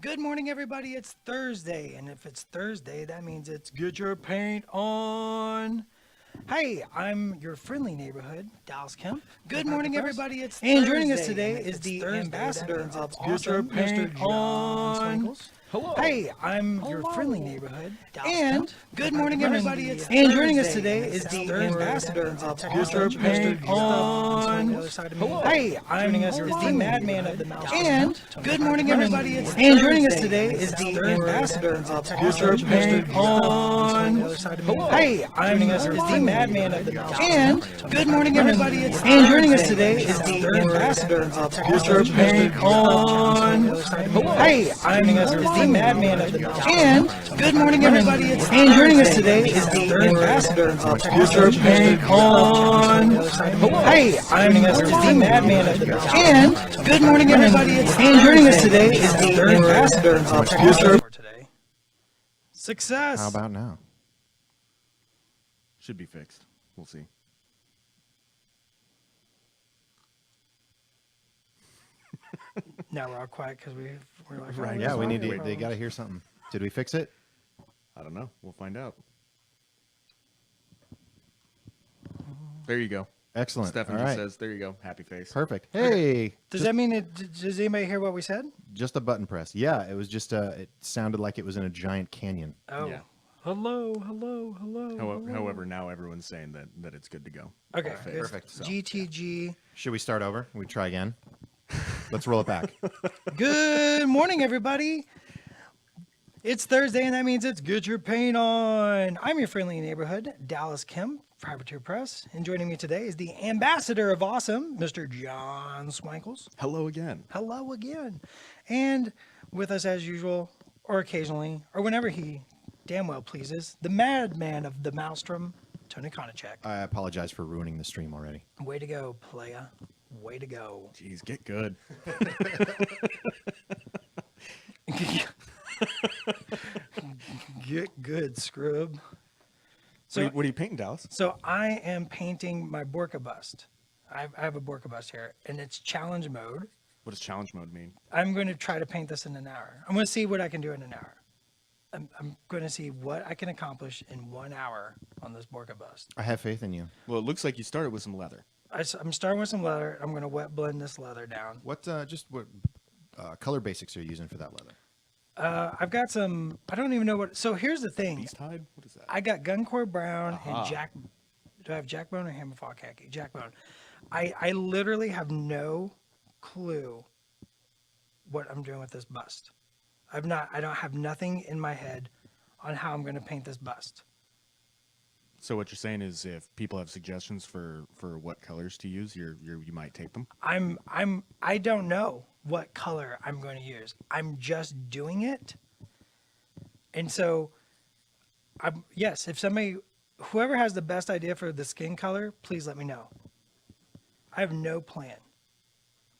Good morning, everybody. It's Thursday, and if it's Thursday, that means it's get your paint on. Hey, I'm your friendly neighborhood, Dallas Kemp. Good morning, everybody. It's Thursday, and joining us today is the ambassador of Awesome, Mr. John Swankles. Hello. Hey, I'm your friendly neighborhood, Dallas And Kemp. Good morning, everybody. It's and joining us Thursday, today and is it's the Thursday, ambassador that means of it's Awesome, Mr. Mr. On. Hello. Hey, I'm the madman of the mouse. And good morning, everybody. It's and joining us Thursday, today and is it's the Thursday, ambassador that of means it's Awesome, Mr. On. Hello. Hey, I'm the madman of the mouse. And good morning, everybody. It's and joining us Thursday, today and is it's the Thursday, ambassador that of means it's Awesome, Mr. On. Hello. Hey, I'm the madman of the mouse. And good morning, everybody. It's and joining us Thursday, today and is it's the Thursday, ambassador that of means it's Awesome, On. Hey, I'm the madman of the mouse. And good morning, everybody. It's and joining us today Thursday, is and the it's Thursday, ambassador that of means it's Awesome. for today. Success. How about now? Should be fixed. We'll see. Now we're all quiet because we're like, Right. Yeah, we need to. to. They got to hear something. Did we fix it? I don't know. We'll find out. There you go. Excellent. Stephanie All right. says, there you go. Happy face. Perfect. Hey, Does that mean does anybody hear what we said? just a button press. Yeah, it was just. It sounded like it was in a giant canyon. Oh. Yeah. Hello. Hello. However, now everyone's saying that it's good to go. Okay. All Good. Perfect. So, GTG. Should we start over? We try again. Let's roll it back. Good morning, everybody. It's Thursday, and that means it's get your paint on. I'm your friendly neighborhood, Dallas Kemp, Privateer Press, and joining me today is the ambassador of awesome, Mr. John Swankles. Hello again. Hello again. And with us as usual, or occasionally, or whenever he damn well pleases, the madman of the maelstrom, Tony Konachek. I apologize for ruining the stream already. Way to go, playa. Way to go. Jeez, get good. Get good, scrub. So, What are you painting, Dallas? so I am painting my Borka bust. I have a Borka bust here, and it's challenge mode. What does challenge mode mean? I'm going to try to paint this in an hour. I'm going to see what I can do in an hour. I'm going to see what I can accomplish in 1 hour on this Borka bust. I have faith in you. Well, it looks like you started with some leather. I'm starting with some leather. I'm going to wet blend this leather down. What color basics are you using for that leather? I've got some, I don't even know what. So here's the thing. Beast hide? What is that? I got Guncore Brown Aha. and Jack. Do I have Jackbone or Hammerfall Khaki? Jackbone. I literally have no clue what I'm doing with this bust. I don't have nothing in my head on how I'm going to paint this bust. So what you're saying is, if people have suggestions for what colors to use, you might take them. I don't know what color I'm going to use. I'm just doing it. And so yes, if whoever has the best idea for the skin color, please let me know. I have no plan.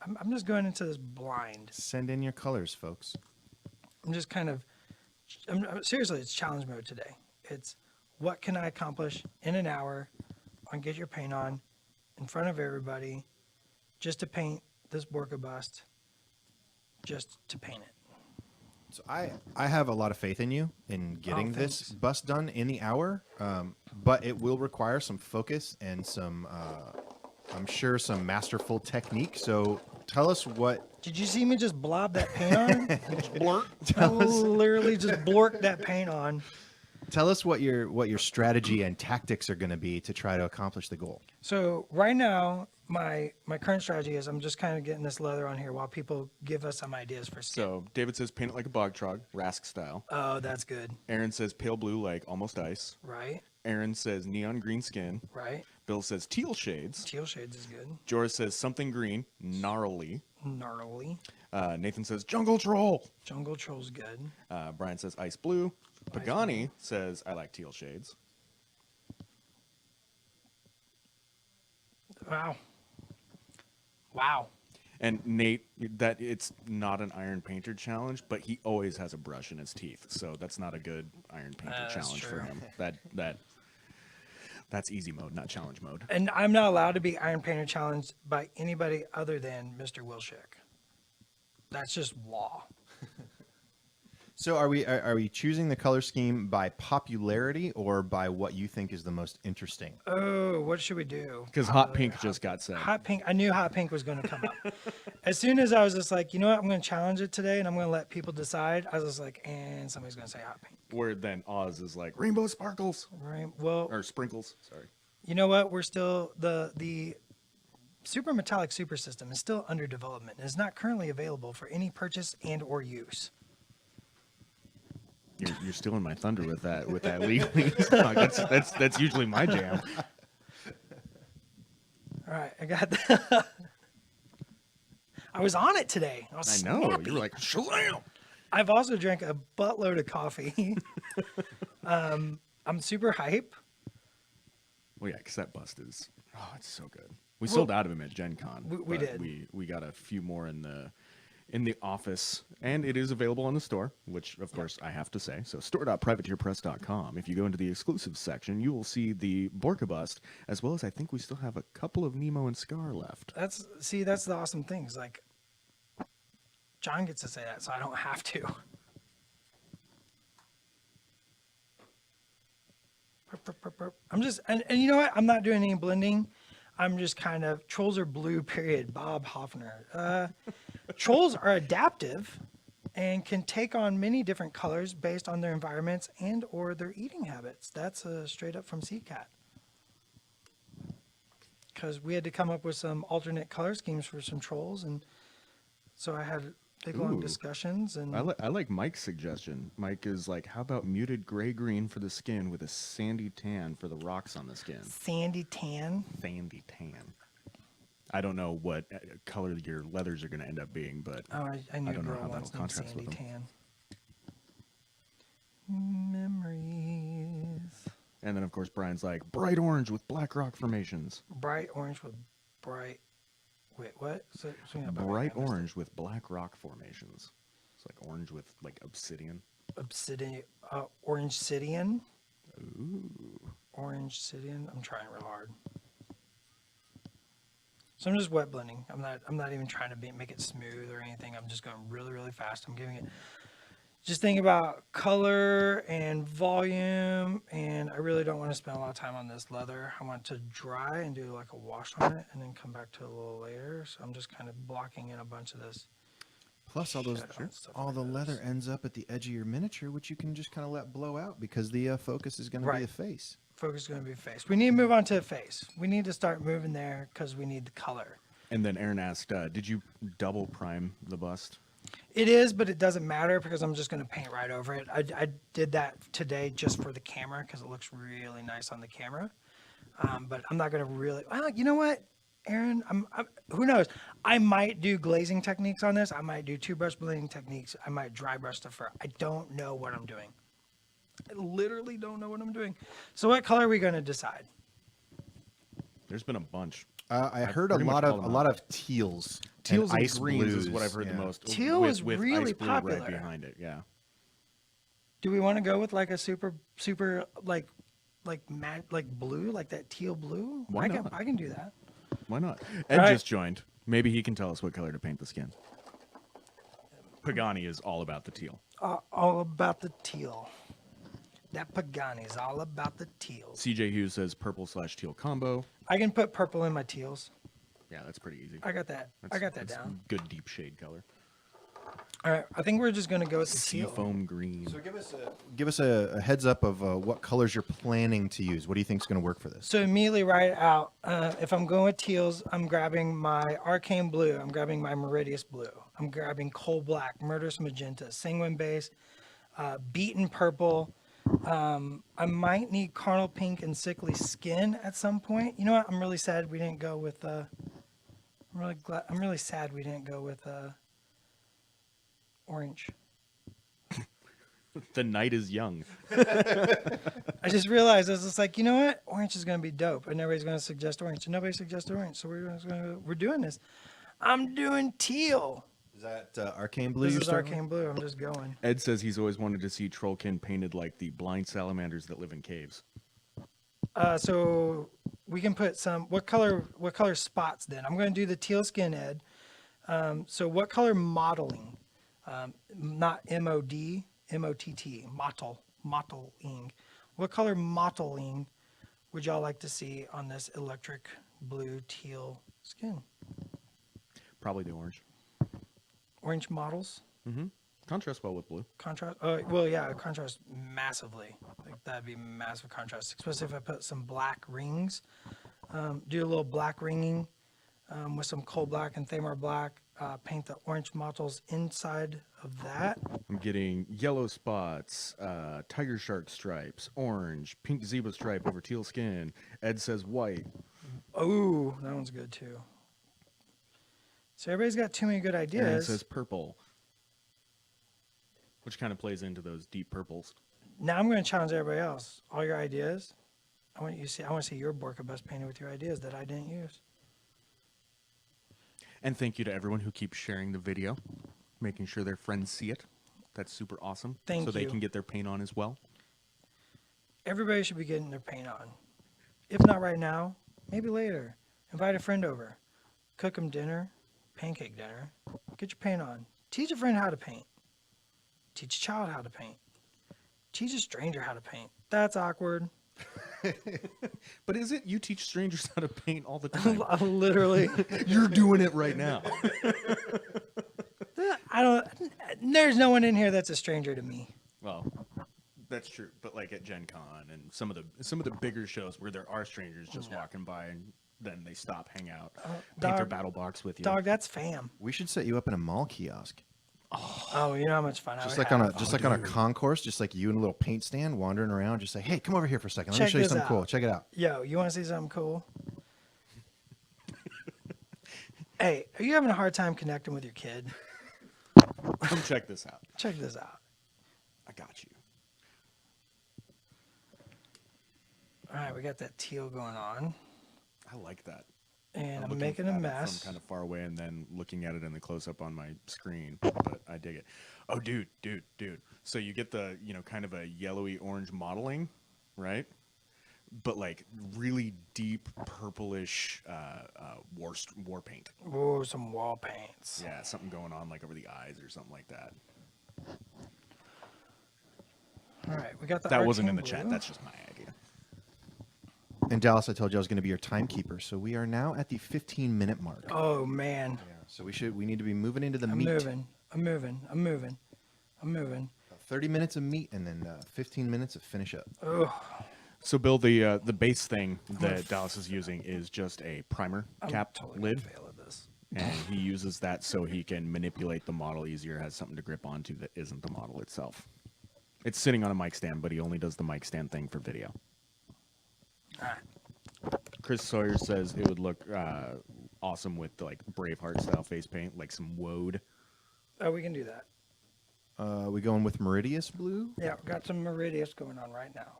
I'm just going into this blind. Send in your colors, folks. I'm just kind of, seriously, it's challenge mode today. It's what can I accomplish in an hour on Get Your Paint On in front of everybody just to paint this Borka bust, just to paint it. So I have a lot of faith in you in getting this thanks. bust done in the hour, but it will require some focus and some, I'm sure, some masterful technique. So tell us what. Did you see me just blob that paint on? Blurt. I literally just blork that paint on. Tell us what your strategy and tactics are going to be to try to accomplish the goal. So right now, my current strategy is I'm just kind of getting this leather on here while people give us some ideas for skin. So David says paint it like a bog trog, Rask style. Oh, that's good. Aaron says pale blue like almost ice. Right, Aaron says neon green skin. right. Bill says teal shades. Teal shades is good. Joris says something green, gnarly. Gnarly. Nathan says jungle troll. Jungle Troll's good. Brian says ice blue. Pagani says I like teal shades. Wow. Wow. And Nate, that it's not an iron painter challenge, but he always has a brush in his teeth, so that's not a good iron painter That's challenge for true. him. That's easy mode, not challenge mode. And I'm not allowed to be Iron Painter challenged by anybody other than Mr. Wilshick. That's just law. So are we choosing the color scheme by popularity or by what you think is the most interesting? Oh, what should we do? Because hot pink just got said. Hot pink. I knew hot pink was going to come up. As soon as I was just like, you know what, I'm going to challenge it today, and I'm going to let people decide. I was just like, and somebody's going to say hot pink. Where then Oz is like rainbow sparkles Right. Well, or sprinkles. Sorry. you know what? We're still the super metallic super system is still under development. It is not currently available for any purchase and or use. You're stealing my thunder with that legally. that's usually my jam. All right, I got that. I was on it today. I was I know. snappy. You were like, shalom. I've also drank a buttload of coffee. I'm super hype. Well, yeah, because that bust is, it's so good. We sold out of them at Gen Con. We but did. We got a few more in the office, and it is available on the store, which, of course, I have to say. So store.privateerpress.com. If you go into the exclusives section, you will see the Borka bust, as well as I think we still have a couple of Nemo and Scar left. That's the awesome thing. Is like John gets to say that, so I don't have to. I'm just and you know what? I'm not doing any blending. I'm just kind of trolls are blue. Period. Bob Hoffner. Trolls are adaptive and can take on many different colors based on their environments and or their eating habits. That's straight up from CCAT. Because we had to come up with some alternate color schemes for some trolls, and so I had big long Ooh. discussions. And I like Mike's suggestion. Mike is like, how about muted gray-green for the skin with a sandy tan for the rocks on the skin? sandy tan. Sandy tan. I don't know what color your leathers are going to end up being, but Oh, I knew I a don't know girl how once that'll named contrast Sandy with them. Tan. Memories. And then, of course, Brian's like, bright orange with black rock formations. Bright orange with bright. Wait, what? So Bright orange with black rock formations. It's like orange with like obsidian. Obsidian. Orange Sidian. Ooh. Orange Sidian. I'm trying real hard. So I'm just wet blending. I'm not even trying to make it smooth or anything. I'm just going really, really fast. I'm giving it. Just think about color and volume, and I really don't want to spend a lot of time on this leather. I want it to dry and do like a wash on it, and then come back to it a little later. So I'm just kind of blocking in a bunch of this. Plus, all those Shit on stuff all like the this. leather ends up at the edge of your miniature, which you can just kind of let blow out because the focus is going to be Right. a face. Focus is going to be face. We need to move on to face. We need to start moving there because we need the color. And then Aaron asked, did you double prime the bust? It is, but it doesn't matter because I'm just going to paint right over it. I did that today just for the camera because it looks really nice on the camera. But I'm not going to really. Well, you know what, Aaron? Who knows? I might do glazing techniques on this. I might do two brush blending techniques. I might dry brush the fur. I don't know what I'm doing. I literally don't know what I'm doing. So what color are we going to decide? There's been a bunch. I heard a pretty much lot called of them out. teals. Teals and ice greens blues. is what I've heard yeah. the most. Teal is with really ice blue popular. right behind it. Yeah. Do we want to go with like a super like blue, like that teal blue? Why not? I can do that. Why not? Ed right. just joined. Maybe he can tell us what color to paint the skin. Pagani is all about the teal. All about the teal. That Pagani is all about the teals. CJ Hughes says purple/teal combo. I can put purple in my teals. Yeah, that's pretty easy. I got that. I got that down. Good deep shade color. All right. I think we're just gonna go with the teal. Seafoam green. So give us a heads up of what colors you're planning to use. What do you think is going to work for this? So immediately right out, if I'm going with teals, I'm grabbing my arcane blue. I'm grabbing my meridius blue. I'm grabbing coal black, murderous magenta, sanguine base, beaten purple. I might need carnal pink and sickly skin at some point. You know what? I'm really sad we didn't go with. I'm really sad we didn't go with orange. The night is young. I just realized I was just like, you know what? Orange is gonna be dope, and everybody's gonna suggest orange, and nobody suggested orange, so we're doing this. I'm doing teal. Is that arcane blue? This you're is starting arcane blue. I'm just going. Ed says he's always wanted to see Trollkin painted like the blind salamanders that live in caves. So we can put some. What color spots then? I'm going to do the teal skin, Ed. So what color modeling? Not MOD, M-O-T-T, mottling. What color mottling would y'all like to see on this electric blue teal skin? Probably the orange. Orange models? Mm-hmm. Contrasts well with blue. Contrast? Well, yeah, contrast massively. Like that'd be massive contrast, especially if I put some black rings. Do a little black ringing with some coal black and Thamar black. Paint the orange mottles inside of that. I'm getting yellow spots, tiger shark stripes, orange, pink zebra stripe over teal skin. Ed says white. Oh, that one's good too. So everybody's got too many good And it ideas. says purple, which kind of plays into those deep purples. Now I'm going to challenge everybody else. All your ideas. I want to see your Borka bus painted with your ideas that I didn't use. And thank you to everyone who keeps sharing the video, making sure their friends see it. That's super awesome. Thank so they you. can get their paint on as well. Everybody should be getting their paint on. If not right now, maybe later. Invite a friend over. Cook them dinner, pancake dinner. Get your paint on. Teach a friend how to paint. Teach a child how to paint. Teach a stranger how to paint. That's awkward. But is it you teach strangers how to paint all the time? Literally. You're doing it right now. There's no one in here that's a stranger to me. Well, that's true. But like at Gen Con and some of the bigger shows where there are strangers just walking by and then they stop, hang out, paint their dog- battle box with you. Dog, that's fam. We should set you up in a mall kiosk. Oh, you know how much fun I Just would like on have. a like on a concourse, just like you and a little paint stand wandering around. Just say, hey, come over here for a second. Let me Check show you this something out. cool. Check it out. Yo, you want to see something cool? Hey, are you having a hard time connecting with your kid? Come check this out. Check this out. I got you. All right, we got that teal going on, I like that. and I'm looking making a at it mess. from kind of far away and then looking at it in the close up on my screen. But I dig it. Oh, dude. So you get the kind of a yellowy orange modeling, right? But like really deep purplish war paint. Ooh, some wall paints. Yeah, something going on like over the eyes or something like that. All right, we got the. That wasn't in arcane the chat. blue. That's just my idea. And Dallas, I told you I was going to be your timekeeper. So we are now at the 15-minute mark. Oh man, So we need to be moving into the I'm meat. moving. 30 minutes of meat and then 15 minutes of finish up. Oh, So, Bill, the base thing that Dallas is using is just a primer I'm cap totally lid, gonna fail at this. and he uses that so he can manipulate the model easier, has something to grip onto that isn't the model itself. It's sitting on a mic stand, but he only does the mic stand thing for video. All right. Chris Sawyer says it would look awesome with like Braveheart style face paint, like some woad. Oh, we can do that. We going with Meridius blue? Yeah, we got some Meridius going on right now.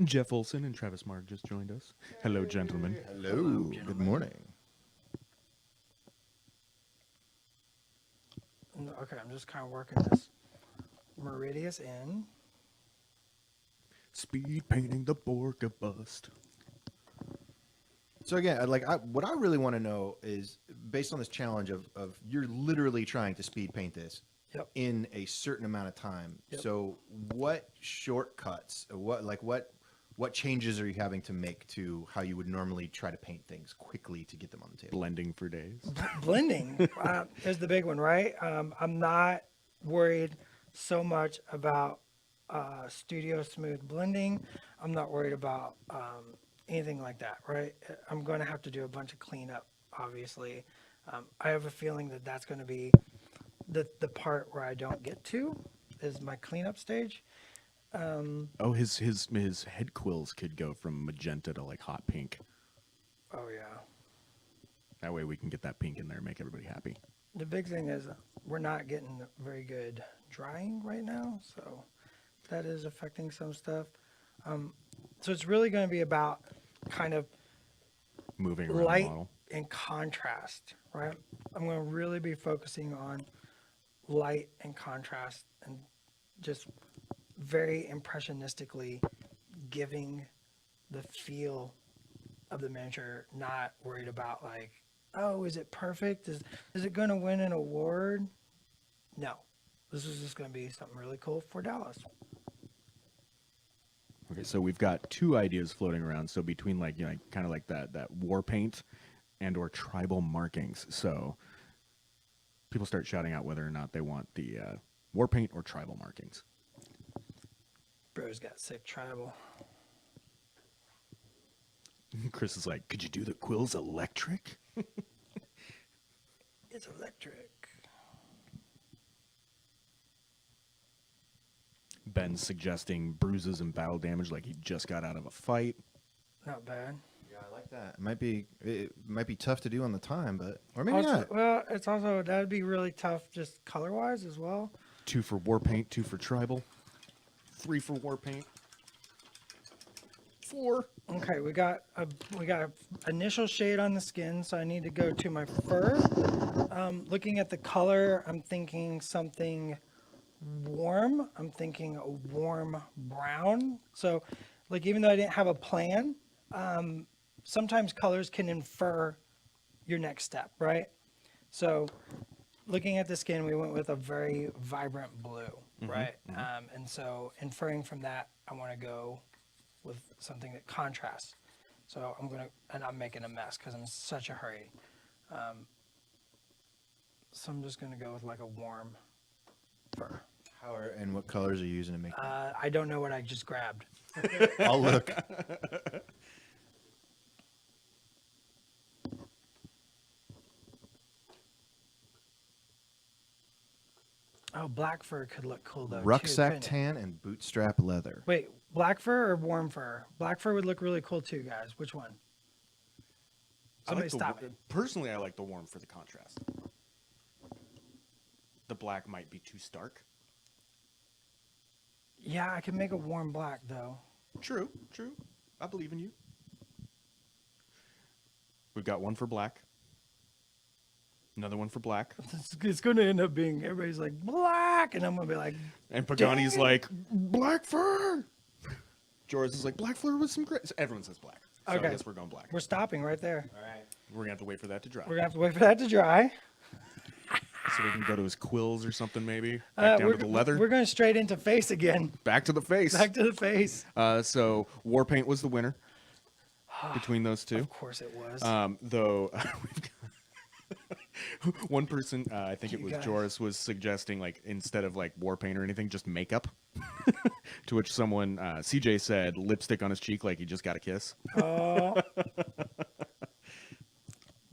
Jeff Olson and Travis Mark just joined us. Hello, gentlemen. Hello. Good morning. Okay, I'm just kind of working this Meridius in. Speed painting the Borka bust. So again, what I really want to know is based on this challenge of you're literally trying to speed paint this Yep. in a certain amount of time. Yep. So what shortcuts, what changes are you having to make to how you would normally try to paint things quickly to get them on the table? Blending for days. Blending is the big one, right? I'm not worried so much about studio smooth blending. I'm not worried about anything like that, right? I'm going to have to do a bunch of cleanup, obviously. I have a feeling that that's going to be the part where I don't get to is my cleanup stage. Oh, his head quills could go from magenta to like hot pink. Oh yeah. That way we can get that pink in there and make everybody happy. The big thing is we're not getting very good drying right now, so that is affecting some stuff. So it's really going to be about kind of Moving around light the model. and contrast, right? I'm going to really be focusing on light and contrast and just very impressionistically giving the feel of the miniature, not worried about like, oh, is it perfect? Is it going to win an award? No. this is just going to be something really cool for Dallas. Okay, so we've got two ideas floating around. So between like, kind of like that war paint and or tribal markings. So people start shouting out whether or not they want the war paint or tribal markings. Bro's got sick tribal. Chris is like, could you do the quills electric? It's electric. Ben's suggesting bruises and battle damage like he just got out of a fight. Not bad. Yeah, I like that. It might be tough to do on the time, but or maybe Also, not. well, it's also that'd be really tough just color wise as well. 2 for war paint, 2 for tribal, 3 for war paint, 4. Okay, we got a initial shade on the skin, so I need to go to my fur. Looking at the color, I'm thinking something warm. I'm thinking a warm brown. So, like, even though I didn't have a plan, sometimes colors can infer your next step, right? So, looking at the skin, we went with a very vibrant blue, right? And so, inferring from that, I want to go with something that contrasts. So I'm making a mess because I'm in such a hurry. So I'm just gonna go with like a warm fur. And what colors are you using to make? I don't know what I just grabbed. I'll look. Oh, black fur could look cool though. too, Rucksack couldn't it? tan and bootstrap leather. Wait, black fur or warm fur? Black fur would look really cool too, guys. Which one? Somebody stop me. Personally, I like the warm for the contrast. The black might be too stark. Yeah, I can make a warm black though. True. I believe in you. We've got one for black. Another one for black. It's going to end up being everybody's like black, and I'm going to be like, And Pagani's Dang. like, black fur. Joris is like, black fur with some gray. So everyone says black. So Okay. I guess we're going black. we're stopping right there. All right. We're going to have to wait for that to dry. We're gonna have to wait for that to dry. So we can go to his quills or something maybe. Back down to the leather. We're going straight into face again. Back to the face. Back to the face. So war paint was the winner between those two. Of course it was. Though we've got one person, I think it You was guys. Joris, was suggesting like instead of like war paint or anything, just makeup. To which someone, CJ said, lipstick on his cheek like he just got a kiss. Oh.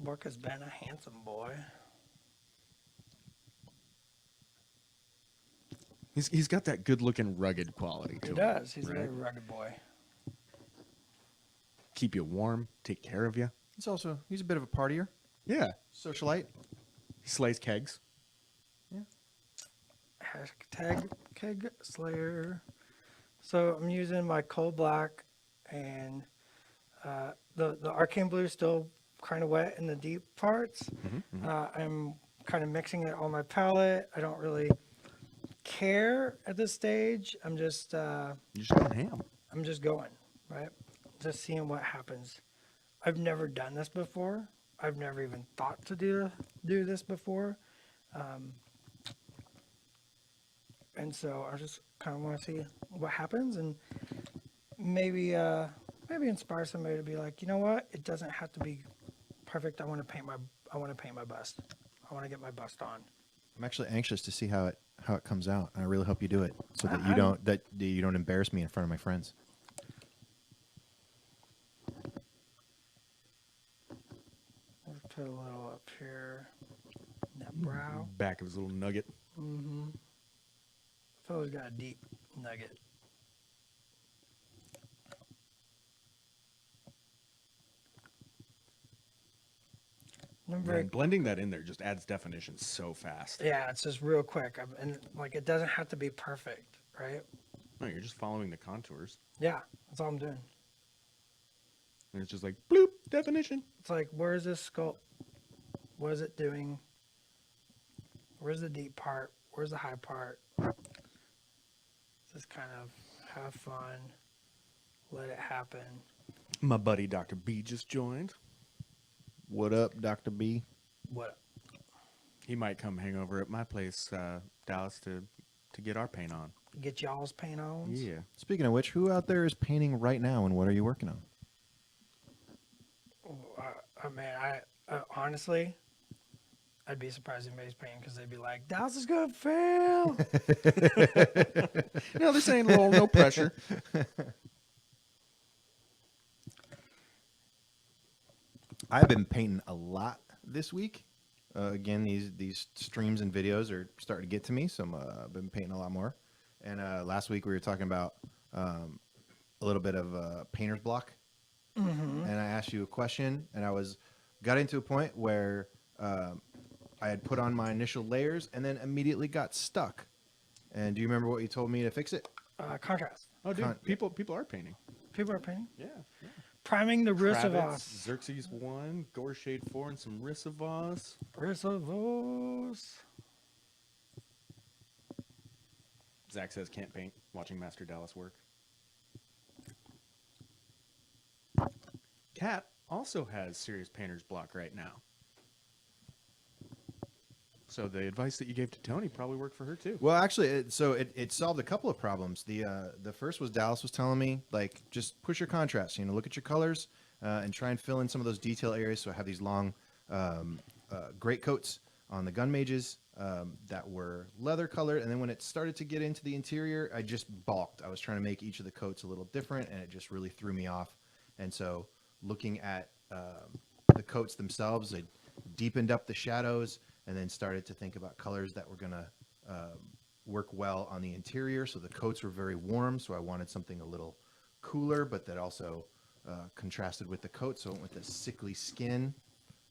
Borka's been a handsome boy. He's got that good looking rugged quality to He him. does. He's a right? very rugged boy. Keep you warm, take care of you. He's a bit of a partier, Yeah, socialite. he slays kegs. Hashtag keg slayer. So I'm using my coal black, and the arcane blue is still kind of wet in the deep parts. I'm kind of mixing it on my palette. I don't really care at this stage. I'm just You're just going ham. I'm just going, right? Just seeing what happens. I've never done this before. I've never even thought to do this before. And so I just kind of want to see what happens, and maybe inspire somebody to be like, you know what? It doesn't have to be perfect. I want to paint my bust. I want to get my bust on. I'm actually anxious to see how it comes out. I really hope you do it so that I'm- you don't embarrass me in front of my friends. Let's put a little up here. That brow. Back of his little nugget. Fella's got a deep nugget. I'm very, Man, blending that in there just adds definition so fast. yeah, it's just real quick. And like, it doesn't have to be perfect, right? No, you're just following the contours. Yeah, that's all I'm doing. And it's just like, bloop, definition. It's like, where is this sculpt? What is it doing? Where's the deep part? Where's the high part? Just kind of have fun. Let it happen. My buddy Dr. B just joined. What up, Dr. B? What? He might come hang over at my place, Dallas, to get our paint on. Get y'all's paint on. Yeah. Speaking of which, who out there is painting right now, and what are you working on? Man, I honestly, I'd be surprised if anybody's painting because they'd be like, "Dallas is gonna fail." No, this ain't little, no pressure. I've been painting a lot this week. Again, these streams and videos are starting to get to me, so I've been painting a lot more. And last week we were talking about a little bit of painter's block, and I asked you a question, and got into a point where I had put on my initial layers and then immediately got stuck. And do you remember what you told me to fix it? Contrast. Oh, dude, Con- people are painting. People are painting. Yeah. Priming the Kravitz, Risavos. Xerxes 1, Gore Shade 4, and some Risavos. Risavos. Zach says can't paint. Watching Master Dallas work. Kat also has serious painter's block right now. So the advice that you gave to Tony probably worked for her too. Well, actually, it solved a couple of problems. The first was Dallas was telling me, like, just push your contrast. Look at your colors and try and fill in some of those detail areas. So I have these long great coats on the gun mages that were leather colored, and then when it started to get into the interior, I just balked. I was trying to make each of the coats a little different, and it just really threw me off. And so, looking at the coats themselves, I deepened up the shadows, and then started to think about colors that were going to work well on the interior. So the coats were very warm, so I wanted something a little cooler, but that also contrasted with the coat. So I went with the sickly skin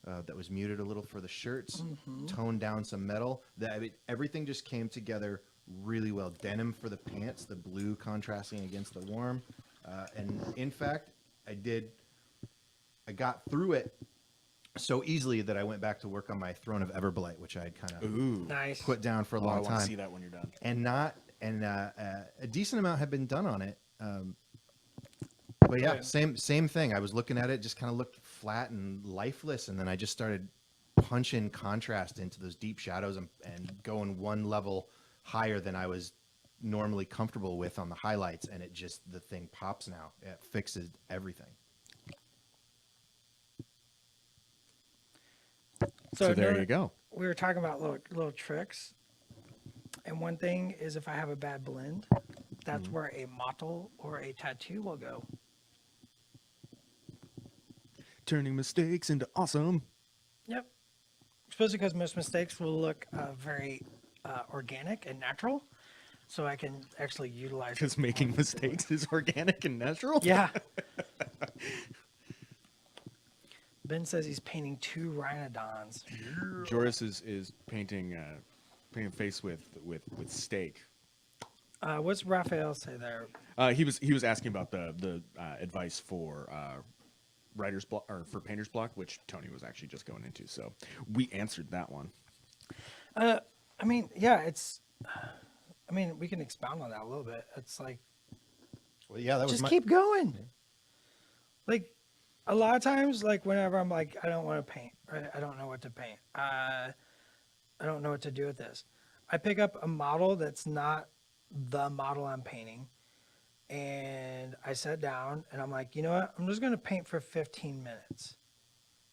that was muted a little for the shirts, toned down some metal. Everything just came together really well. Denim for the pants, the blue contrasting against the warm. And in fact, I got through it so easily that I went back to work on my Throne of Everblight, which I had kind of Ooh. Nice. put down for a I long want to time. see that when you're done. And a decent amount had been done on it. But yeah, same thing. I was looking at it, just kind of looked flat and lifeless, and then I just started punching contrast into those deep shadows and going one level higher than I was normally comfortable with on the highlights, and the thing pops now. It fixes everything. So there you go. We were talking about little tricks, and one thing is if I have a bad blend, that's where a mottle or a tattoo will go. Turning mistakes into awesome. Yep. Especially because most mistakes will look very organic and natural, so I can actually utilize. Because making mistakes is organic and natural. Yeah. Ben says he's painting 2 rhinodons. Joris is painting face with steak. What's Raphael say there? He was asking about the advice for writer's block or for painter's block, which Tony was actually just going into. So we answered that one. I mean, yeah, it's. I mean, we can expound on that a little bit. It's like, Well, yeah, that was just keep going. Like, a lot of times, like whenever I'm like, I don't want to paint, right? I don't know what to paint. I don't know what to do with this. I pick up a model that's not the model I'm painting, and I sit down and I'm like, you know what? I'm just gonna paint for 15 minutes,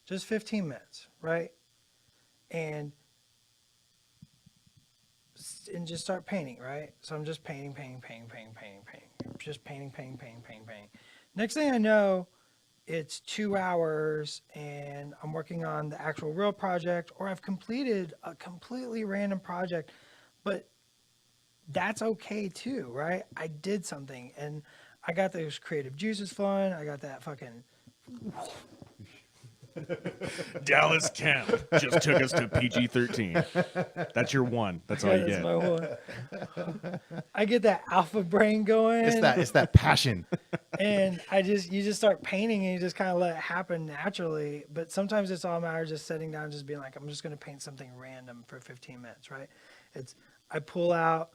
just 15 minutes, right? And just start painting, right? So I'm just painting, just painting. Next thing I know, it's 2 hours and I'm working on the actual real project, or I've completed a completely random project, but that's okay too, right? I did something and I got those creative juices flowing. I got that fucking. Dallas Camp just took us to PG-13. That's your one. That's all you That's get. my one. I get that alpha brain going. it's that passion. And you just start painting and you just kind of let it happen naturally. But sometimes it's all a matter of just sitting down and just being like, I'm just going to paint something random for 15 minutes, right? I pull out,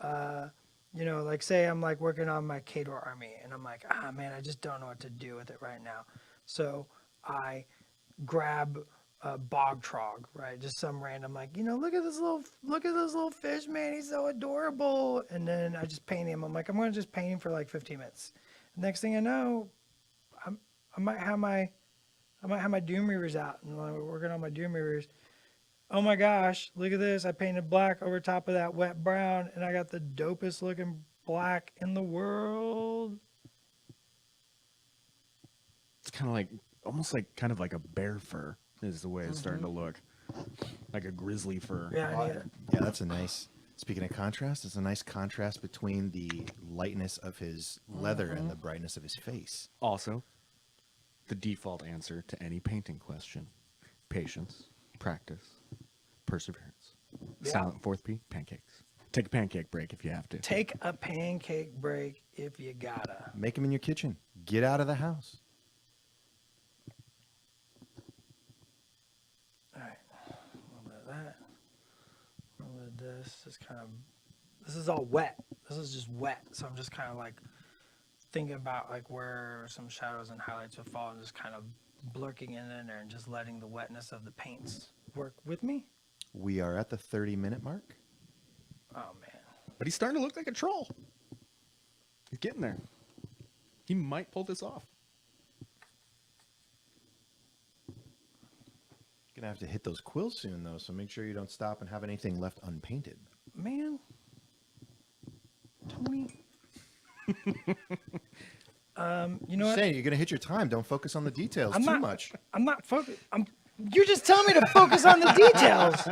like say I'm like working on my Kador army and I'm like, man, I just don't know what to do with it right now. So I grab bog trog, right? Just some random like, look at this little fish, man. He's so adorable. And then I just paint him. I'm like, I'm gonna just paint him for like 15 minutes. Next thing I know, I might have my doom reavers out and I'm working on my doom reavers. Oh my gosh, look at this. I painted black over top of that wet brown and I got the dopest looking black in the world. It's kind of like, almost like kind of like a bear fur is the way it's starting to look. Like a grizzly fur. Yeah, I need it. Yeah, that's a nice. Speaking of contrast, it's a nice contrast between the lightness of his leather and the brightness of his face. Also, the default answer to any painting question: patience, practice, perseverance. Yeah. Silent fourth P, pancakes. Take a pancake break if you have to. Take a pancake break if you gotta. Make them in your kitchen. Get out of the house. All right, a little bit of that, a little bit of this. This is all wet. This is just wet. So I'm just kind of like thinking about like where some shadows and highlights would fall and just kind of blurking in there and just letting the wetness of the paints work with me. We are at the 30-minute mark. Oh man. But he's starting to look like a troll. He's getting there. He might pull this off. Gonna have to hit those quills soon though, so make sure you don't stop and have anything left unpainted. Man. Tony. You know what? Saying you're gonna hit your time. Don't focus on the details too much. I'm not focused. You're just telling me to focus on the details.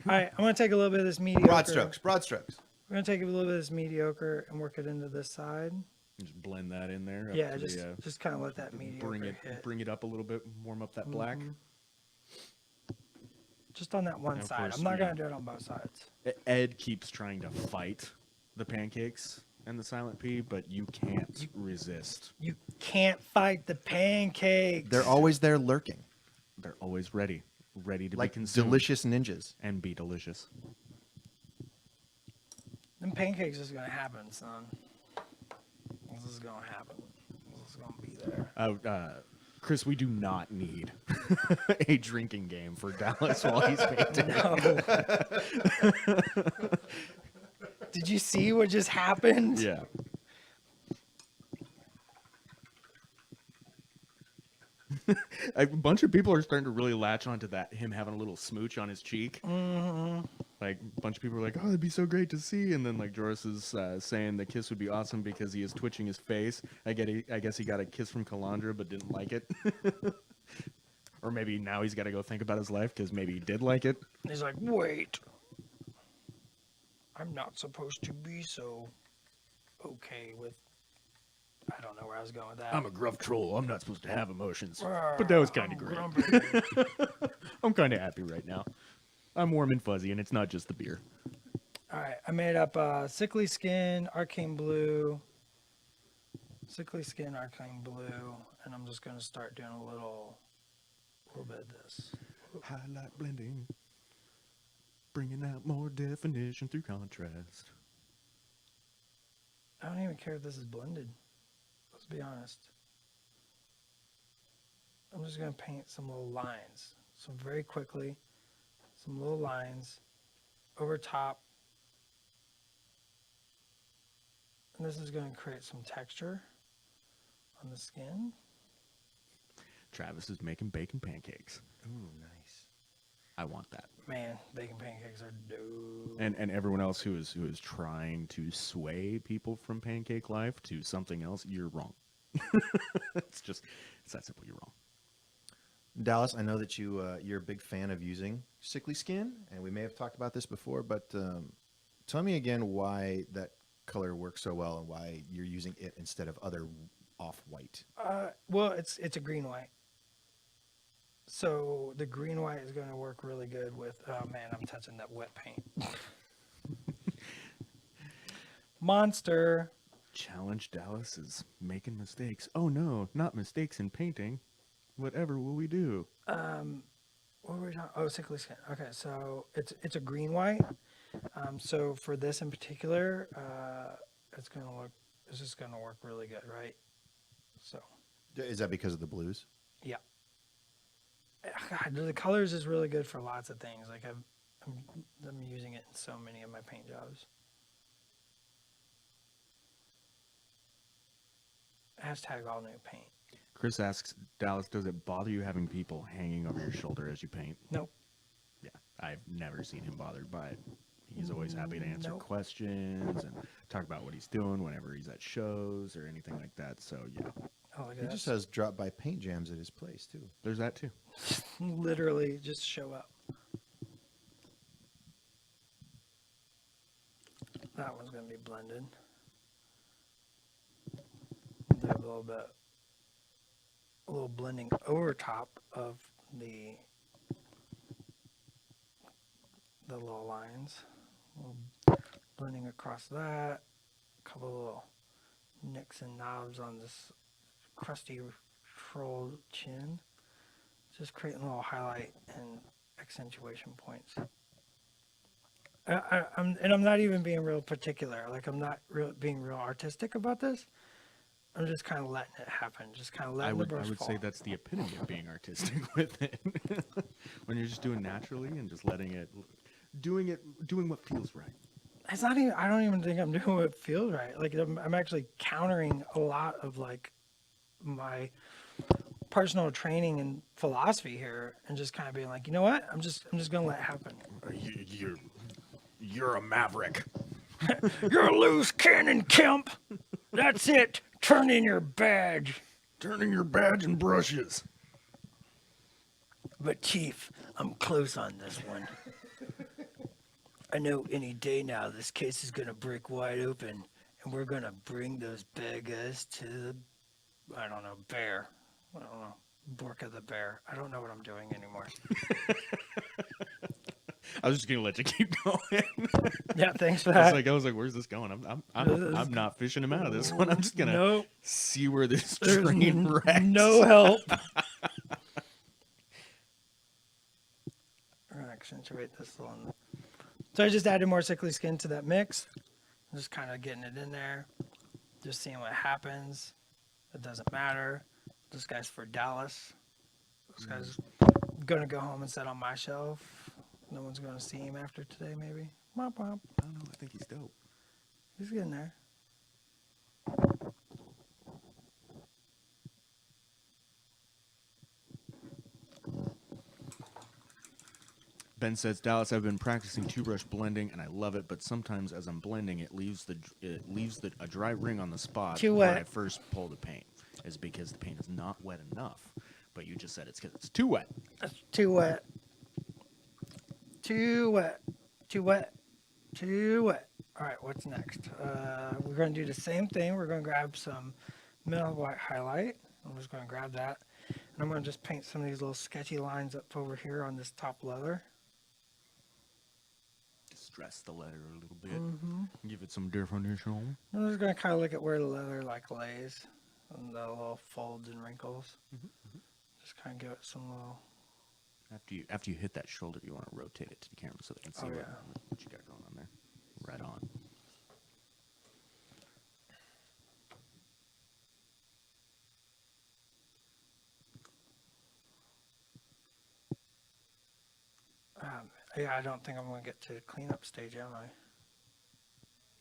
All right, I'm gonna take a little bit of this mediocre. Broad strokes. Broad strokes. We're gonna take a little bit of this mediocre and work it into this side. Just blend that in there. Yeah, up to just kind of let that mediocre hit. bring it up a little bit, warm up that black. Just on that one And of side. course, I'm not yeah. gonna do it on both sides. Ed keeps trying to fight the pancakes and the silent P, but you can't resist. You can't fight the pancakes. They're always there lurking, They're always ready to like be consumed delicious ninjas. and be delicious. Them pancakes is gonna happen, son. This is gonna happen. This is gonna be there. Chris, we do not need a drinking game for Dallas while he's painting. No. Did you see what just happened? Yeah. A bunch of people are starting to really latch onto that, him having a little smooch on his cheek. Like, a bunch of people are like, oh, it'd be so great to see. And then, like, Joris is saying the kiss would be awesome because he is twitching his face. I guess he got a kiss from Kalandra but didn't like it. Or maybe now he's got to go think about his life because maybe he did like it. He's like, wait. I'm not supposed to be so okay with. I don't know where I was going with that. I'm a gruff troll. I'm not supposed to have emotions. But that was kind of great. I'm kind of happy right now. I'm warm and fuzzy, and it's not just the beer. All right, I made up Sickly Skin, Arcane Blue, Sickly Skin, Arcane Blue, and I'm just gonna start doing a little bit of this. Highlight blending. Bringing out more definition through contrast. I don't even care if this is blended. Let's be honest. I'm just gonna paint some little lines. So very quickly, some little lines over top. And this is gonna create some texture on the skin. Travis is making bacon pancakes. Ooh, nice. I want that. Man, bacon pancakes are dope. And everyone else who is trying to sway people from pancake life to something else, you're wrong. it's that simple. You're wrong. Dallas, I know that you're a big fan of using Sickly Skin, and we may have talked about this before, but tell me again why that color works so well and why you're using it instead of other off-white. Well, it's a green white. So the green white is going to work really good with. Oh man, I'm touching that wet paint. Monster. Challenge Dallas is making mistakes. Oh no, not mistakes in painting. Whatever will we do? What were we talking? Oh, Sickly Skin. Okay, so it's a green white. So for this in particular, it's just gonna work really good, right? So. Is that because of the blues? Yeah. God, the colors is really good for lots of things. Like I'm using it in so many of my paint jobs. Hashtag all new paint. Chris asks, Dallas, does it bother you having people hanging over your shoulder as you paint? Nope. Yeah, I've never seen him bothered by it. He's always happy to answer Nope. questions and talk about what he's doing whenever he's at shows or anything like that. So, yeah, Oh, look at He that. just has drop by paint jams at his place too. there's that too. Literally just show up. That one's going to be blended. Do a little blending over top of the little lines. A little blending across that. A couple little nicks and knobs on this crusty troll chin. Just creating a little highlight and accentuation points. I'm not even being real particular. Like I'm not being real artistic about this. I'm just kind of letting it happen. Just kind of letting I would the brush fall. say that's the epitome of being artistic with it. When you're just doing naturally and just letting it, doing what feels right. It's not even. I don't even think I'm doing what feels right. Like I'm actually countering a lot of like my personal training and philosophy here, and just kind of being like, you know what? I'm just gonna let it happen. You're a maverick. You're a loose cannon, Kemp. That's it. Turn in your badge. Turning your badge and brushes. But Chief, I'm close on this one. I know any day now this case is gonna break wide open, and we're gonna bring those bad guys to the, I don't know, bear. I don't know, Borka the bear. I don't know what I'm doing anymore. I was just gonna let you keep going. Yeah, thanks for I that. was like, where's this going? I'm not fishing him out of this one. I'm just gonna Nope. see where this There's train wrecks. no help. We're gonna accentuate this one. So I just added more sickly skin to that mix. I'm just kind of getting it in there, just seeing what happens. It doesn't matter. This guy's for Dallas. This guy's gonna go home and sit on my shelf. No one's gonna see him after today, maybe. Womp womp. I don't know. I think he's dope. He's getting there. Ben says, Dallas, I've been practicing two-brush blending and I love it, but sometimes as I'm blending, it leaves a dry ring on the spot Too where wet. I first pull the paint. Is because the paint is not wet enough. But you just said it's because it's too wet. That's too wet. Too wet. Too wet. Too wet. All right, what's next? We're going to do the same thing. We're going to grab some mineral white highlight. I'm just going to grab that. And I'm going to just paint some of these little sketchy lines up over here on this top leather. Stress the letter a little bit. Give it some definition. I'm just going to kind of look at where the leather like lays and the little folds and wrinkles. Just kind of give it some little... After you hit that shoulder, you want to rotate it to the camera so they can see Oh, what yeah. you got going on there. Right on. Yeah, I don't think I'm going to get to the cleanup stage, am I?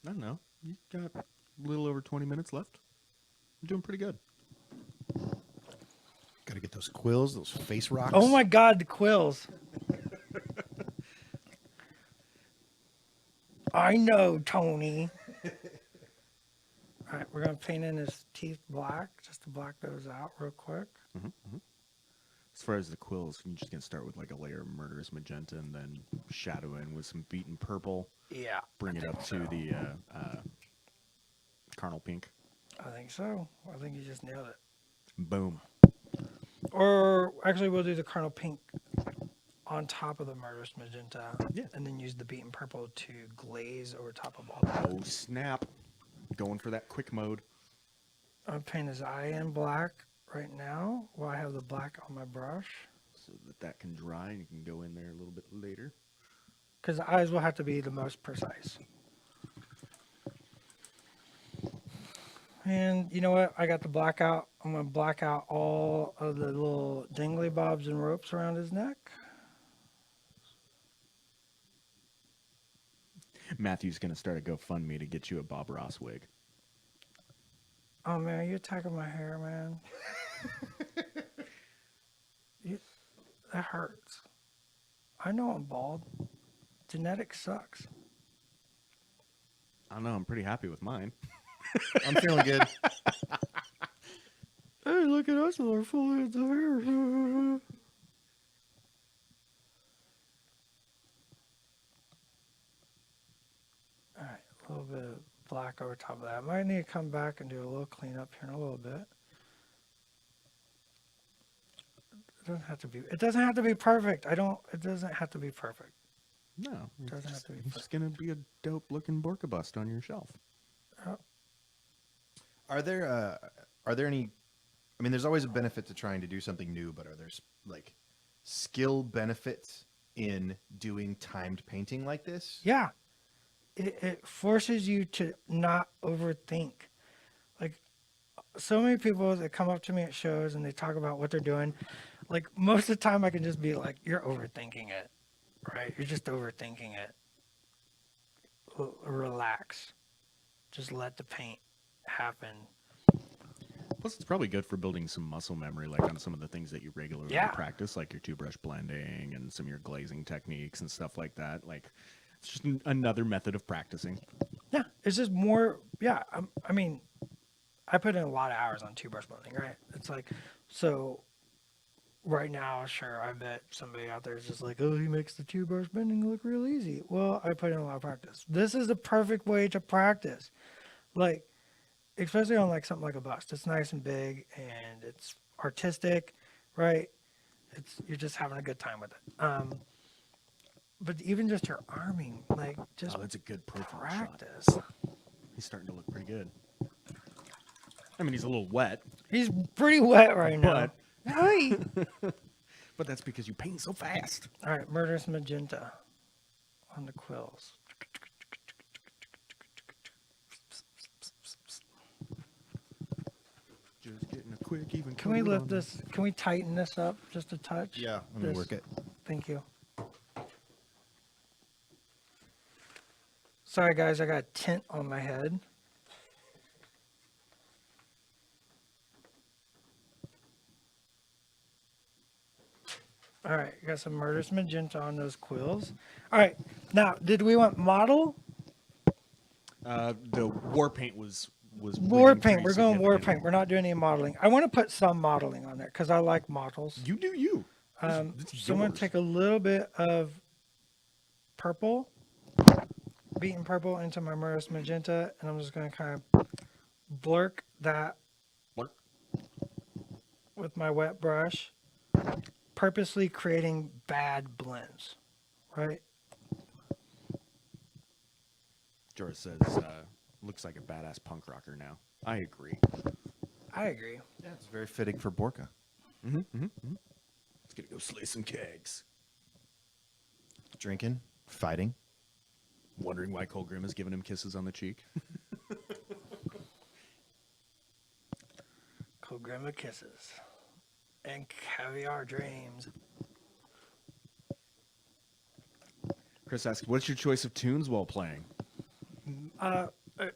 I don't know. You got a little over 20 minutes left. You're doing pretty good. Got to get those quills, those face rocks. Oh my God, the quills. I know, Tony. All right, we're going to paint in his teeth black, just to black those out real quick. As far as the quills, you're just going to start with like a layer of murderous magenta and then shadow in with some beaten purple. Yeah. Bring it up to the carnal pink. I think so. I think you just nailed it. Boom. Or actually, we'll do the carnal pink on top of the murderous magenta. Yeah. And then use the beaten purple to glaze over top of all that. Oh, snap. Going for that quick mode. I'm going to paint his eye in black right now while I have the black on my brush. So that can dry and you can go in there a little bit later. Because the eyes will have to be the most precise. And you know what? I got the blackout. I'm gonna black out all of the little dangly bobs and ropes around his neck. Matthew's gonna start a GoFundMe to get you a Bob Ross wig. Oh man, you're attacking my hair, man. you, that hurts. I know I'm bald. Genetics sucks. I don't know. I'm pretty happy with mine. I'm feeling good. Hey, look at us with our full heads of hair. Alright, a little bit of black over top of that. Might need to come back and do a little cleanup here in a little bit. It doesn't have to be perfect. It doesn't have to be perfect. No, Doesn't have to be it's just gonna be a dope looking Borka bust on your shelf. Are there any? I mean, there's always a benefit to trying to do something new, but are there like skill benefits in doing timed painting like this? Yeah. It forces you to not overthink. Like so many people that come up to me at shows and they talk about what they're doing, like most of the time I can just be like, you're overthinking it, right? You're just overthinking it. Relax. Just let the paint happen. Plus, it's probably good for building some muscle memory, like on some of the things that you regularly Yeah. practice, like your two-brush blending and some of your glazing techniques and stuff like that. Like, it's just another method of practicing. Yeah, it's just more. Yeah, I mean, I put in a lot of hours on two brush blending, right? It's like, so right now, sure, I bet somebody out there is just like, oh, he makes the two brush blending look real easy. Well, I put in a lot of practice. This is the perfect way to practice, like, especially on like something like a bust. It's nice and big and it's artistic, right? You're just having a good time with it. But even just your arming, like just Oh, that's a good profile shot. practice. He's starting to look pretty good. I mean, he's a little wet, He's pretty wet right now. Hey. but that's because you paint so fast. All right, murderous magenta on the quills. Just getting a quick, even. Can we coat lift on this? Can we tighten this up just a touch? Yeah, let me This- work it. Thank you. Sorry, guys, I got a tint on my head. All right, got some murderous magenta on those quills. All right, now, did we want model? The war paint was War winning paint. pretty We're going war significantly. paint. We're not doing any modeling. I want to put some modeling on there because I like models. You do you. This is So I'm going yours. to take a little bit of purple, beaten purple into my murderous magenta, and I'm just going to kind of blurk that Blurk. with my wet brush, purposely creating bad blends, right? Joris says, looks like a badass punk rocker now. I agree. I agree. Yeah, it's very fitting for Borka. Let's gonna go slay some kegs. Drinking, fighting. Wondering why Colgrim is giving him kisses on the cheek. Kogrima kisses and caviar dreams. Chris asks, what's your choice of tunes while playing?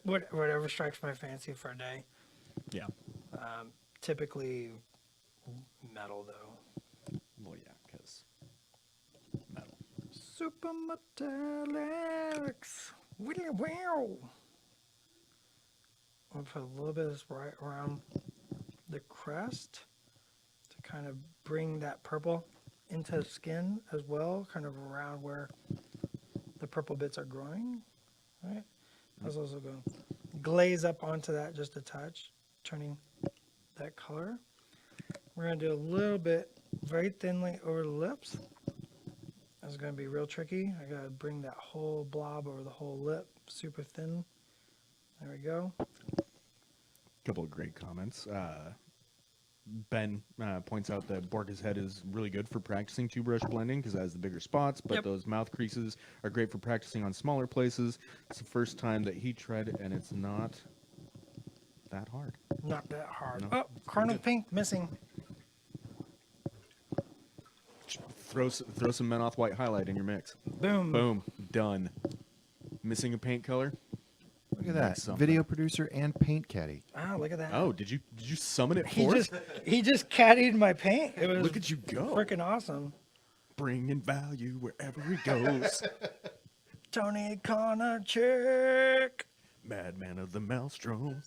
Whatever strikes my fancy for a day. Yeah. Typically metal though. Well, yeah, because metal. Super metallics. Wow. I'll put a little bit of this right around the crest to kind of bring that purple into the skin as well, kind of around where the purple bits are growing. Right? I was also going to glaze up onto that just a touch, turning that color. We're going to do a little bit very thinly over the lips. That's going to be real tricky. I got to bring that whole blob over the whole lip, super thin. There we go. Couple of great comments. Ben points out that Borka's head is really good for practicing two-brush blending because it has the bigger spots, but Yep. those mouth creases are great for practicing on smaller places. It's the first time that he tried it, and it's not that hard. Not that hard. No, Oh, it's pretty Carnal good. Pink missing. Throw some Menoth White highlight in your mix. Boom. Boom. Done. Missing a paint color? Look at Make that. something. Video producer and paint caddy. Oh, look at that. Oh, did you summon it he forth? he just caddied my paint. It was Look at you go. freaking awesome. Bringing value wherever he goes. Tony Konachik. Madman of the Maelstrom.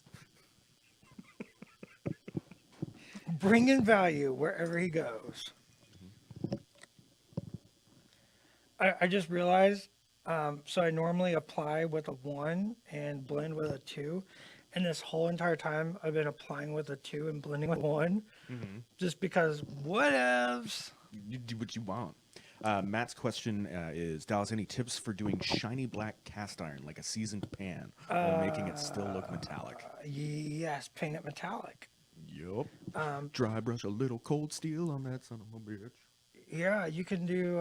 Bringing value wherever he goes. I just realized, so I normally apply with a 1 and blend with a 2. And this whole entire time, I've been applying with a 2 and blending with 1. Just because whatevs. You do what you want. Matt's question is, Dallas, any tips for doing shiny black cast iron like a seasoned pan while making it still look metallic? Yes, paint it metallic. Yup. Dry brush a little cold steel on that son of a bitch. Yeah, you can do,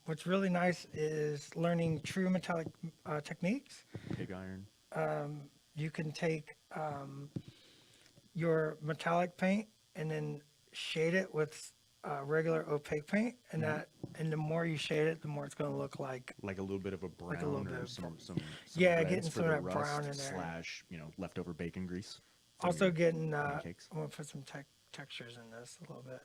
what's really nice is learning true metallic techniques. Pig iron. You can take your metallic paint and then shade it with regular opaque paint, and and the more you shade it, the more it's going to look like A little bit of a brown Like a little bit or of some Yeah, reds getting for some of the that brown rust in there. slash leftover bacon grease. for also your getting. I'm pancakes. going to put some textures in this a little bit.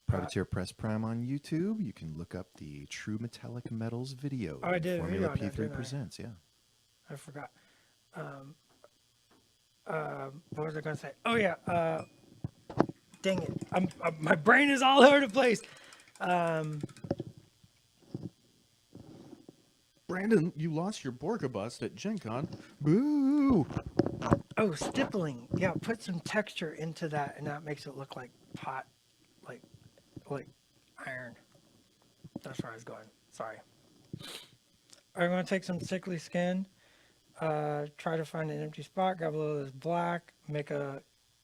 Privateer Press Prime on YouTube. You can look up the True Metallic Metals video. Oh, I did a Formula video on that, P3 didn't I? presents. Yeah. I forgot. What was I going to say? Oh yeah. Dang it! My brain is all over the place. Brandon, you lost your Borka bust at Gen Con. Boo! Oh, stippling. Yeah, put some texture into that, and that makes it look like pot, like iron. That's where I was going. Sorry. I'm going to take some sickly skin, try to find an empty spot, grab a little of this black, make a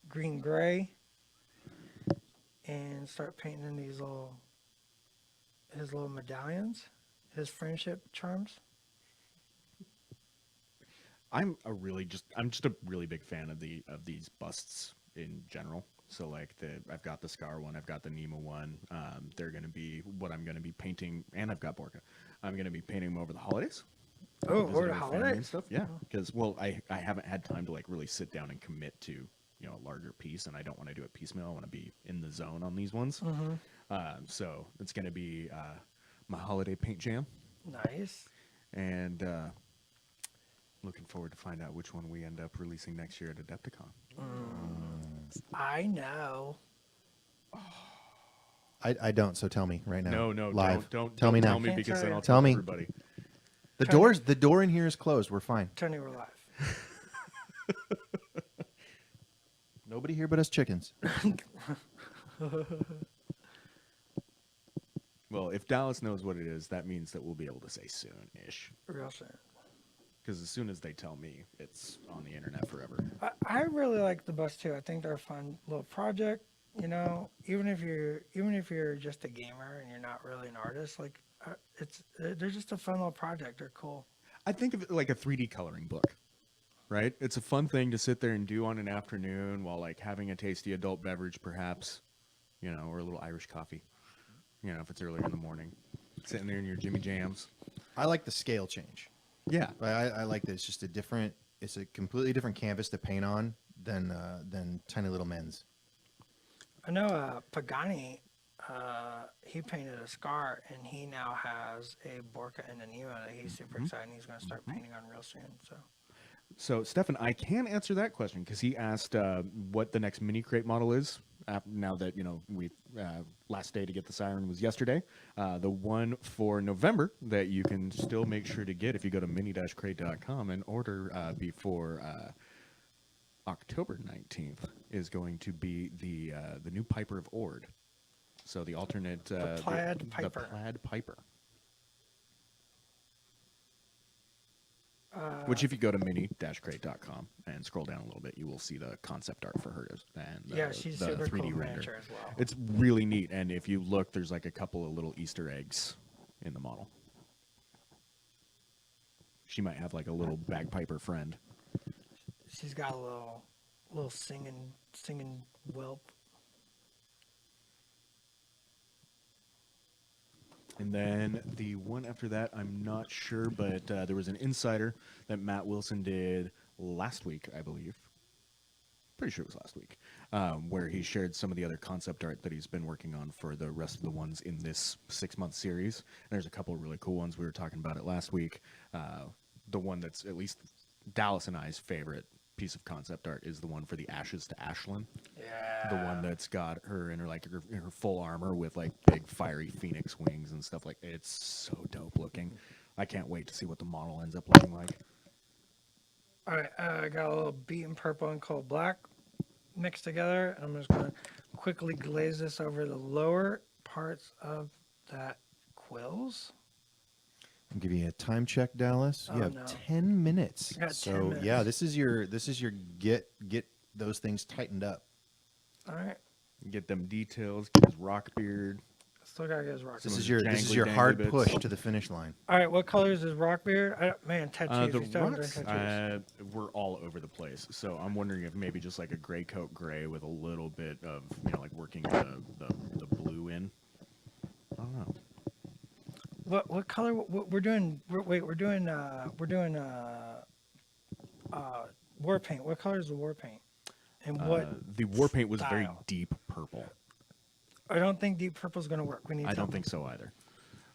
green gray, and start painting in his little medallions, his friendship charms. I'm just a really big fan of these busts in general. So like I've got the Scar one, I've got the Nemo one. They're gonna be what I'm gonna be painting, and I've got Borka. I'm gonna be painting them over the holidays. Oh, Visit or the our family and holidays? stuff. Yeah, because I haven't had time to like really sit down and commit to a larger piece, and I don't want to do it piecemeal. I want to be in the zone on these ones. So it's gonna be my holiday paint jam, Nice. and looking forward to find out which one we end up releasing next year at Adepticon. I know. I don't, so tell me right now. No, Live. don't Tell me now. Tell me Can't because tell then you. I'll Tell tell me. everybody. The door in here is closed. We're fine. Tony, we're live. Nobody here but us chickens. Well, if Dallas knows what it is, that means that we'll be able to say soon-ish. Real soon. Because as soon as they tell me, it's on the internet forever. I really like the bus too. I think they're a fun little project. Even if you're just a gamer and you're not really an artist, like they're just a fun little project. They're cool. I think of it like a 3D coloring book, right? It's a fun thing to sit there and do on an afternoon while like having a tasty adult beverage, perhaps, or a little Irish coffee, if it's earlier in the morning, sitting there in your Jimmy Jams. I like the scale change. Yeah. I like that it's just it's a completely different canvas to paint on than Tiny Little Men's. I know Pagani. He painted a Scar, and he now has a Borka and a Nemo that he's super excited. He's going to start painting on real soon. So, Stefan, I can answer that question because he asked what the next mini crate model is. Now that we last day to get the siren was yesterday. The one for November that you can still make sure to get if you go to mini-crate.com and order before October 19th is going to be the new Piper of Ord. So the alternate Plaid Piper. The Plaid Piper. Which, if you go to mini-crate.com and scroll down a little bit, you will see the concept art for her and Yeah, she's the super 3D cool render. miniature as well. It's really neat, and if you look, there's like a couple of little Easter eggs in the model. She might have like a little bagpiper friend. She's got a little little singing whelp. And then the one after that, I'm not sure, but there was an insider that Matt Wilson did last week, I believe. Pretty sure it was last week, where he shared some of the other concept art that he's been working on for the rest of the ones in this 6-month series. And there's a couple of really cool ones. We were talking about it last week. The one that's at least Dallas and I's favorite piece of concept art is the one for the Ashes to Ashlyn. Yeah. The one that's got her in her full armor with like big fiery phoenix wings and stuff like. It's so dope looking. I can't wait to see what the model ends up looking like. All right, I got a little beaten purple and cold black mixed together. I'm just going to quickly glaze this over the lower parts of that quills. I'll give you a time check, Dallas. Oh, You have no. 10 minutes. I got 10 so minutes. yeah, this is your get those things tightened up. All right, Get them details. Get his rock beard. still got to get his rock. This of is the your jangly hard bits. push to the finish line. All right, what color is his rock beard? Man, The tattoos. We still haven't rocks done tattoos. were all over the place, so I'm wondering if maybe just like a gray coat gray with a little bit of like working the blue in. I don't know. What color? We're doing. We're doing war paint. What color is the war paint? And what? The war paint was very style? deep purple. I don't think deep purple is going to work. We need. I don't something. think so either.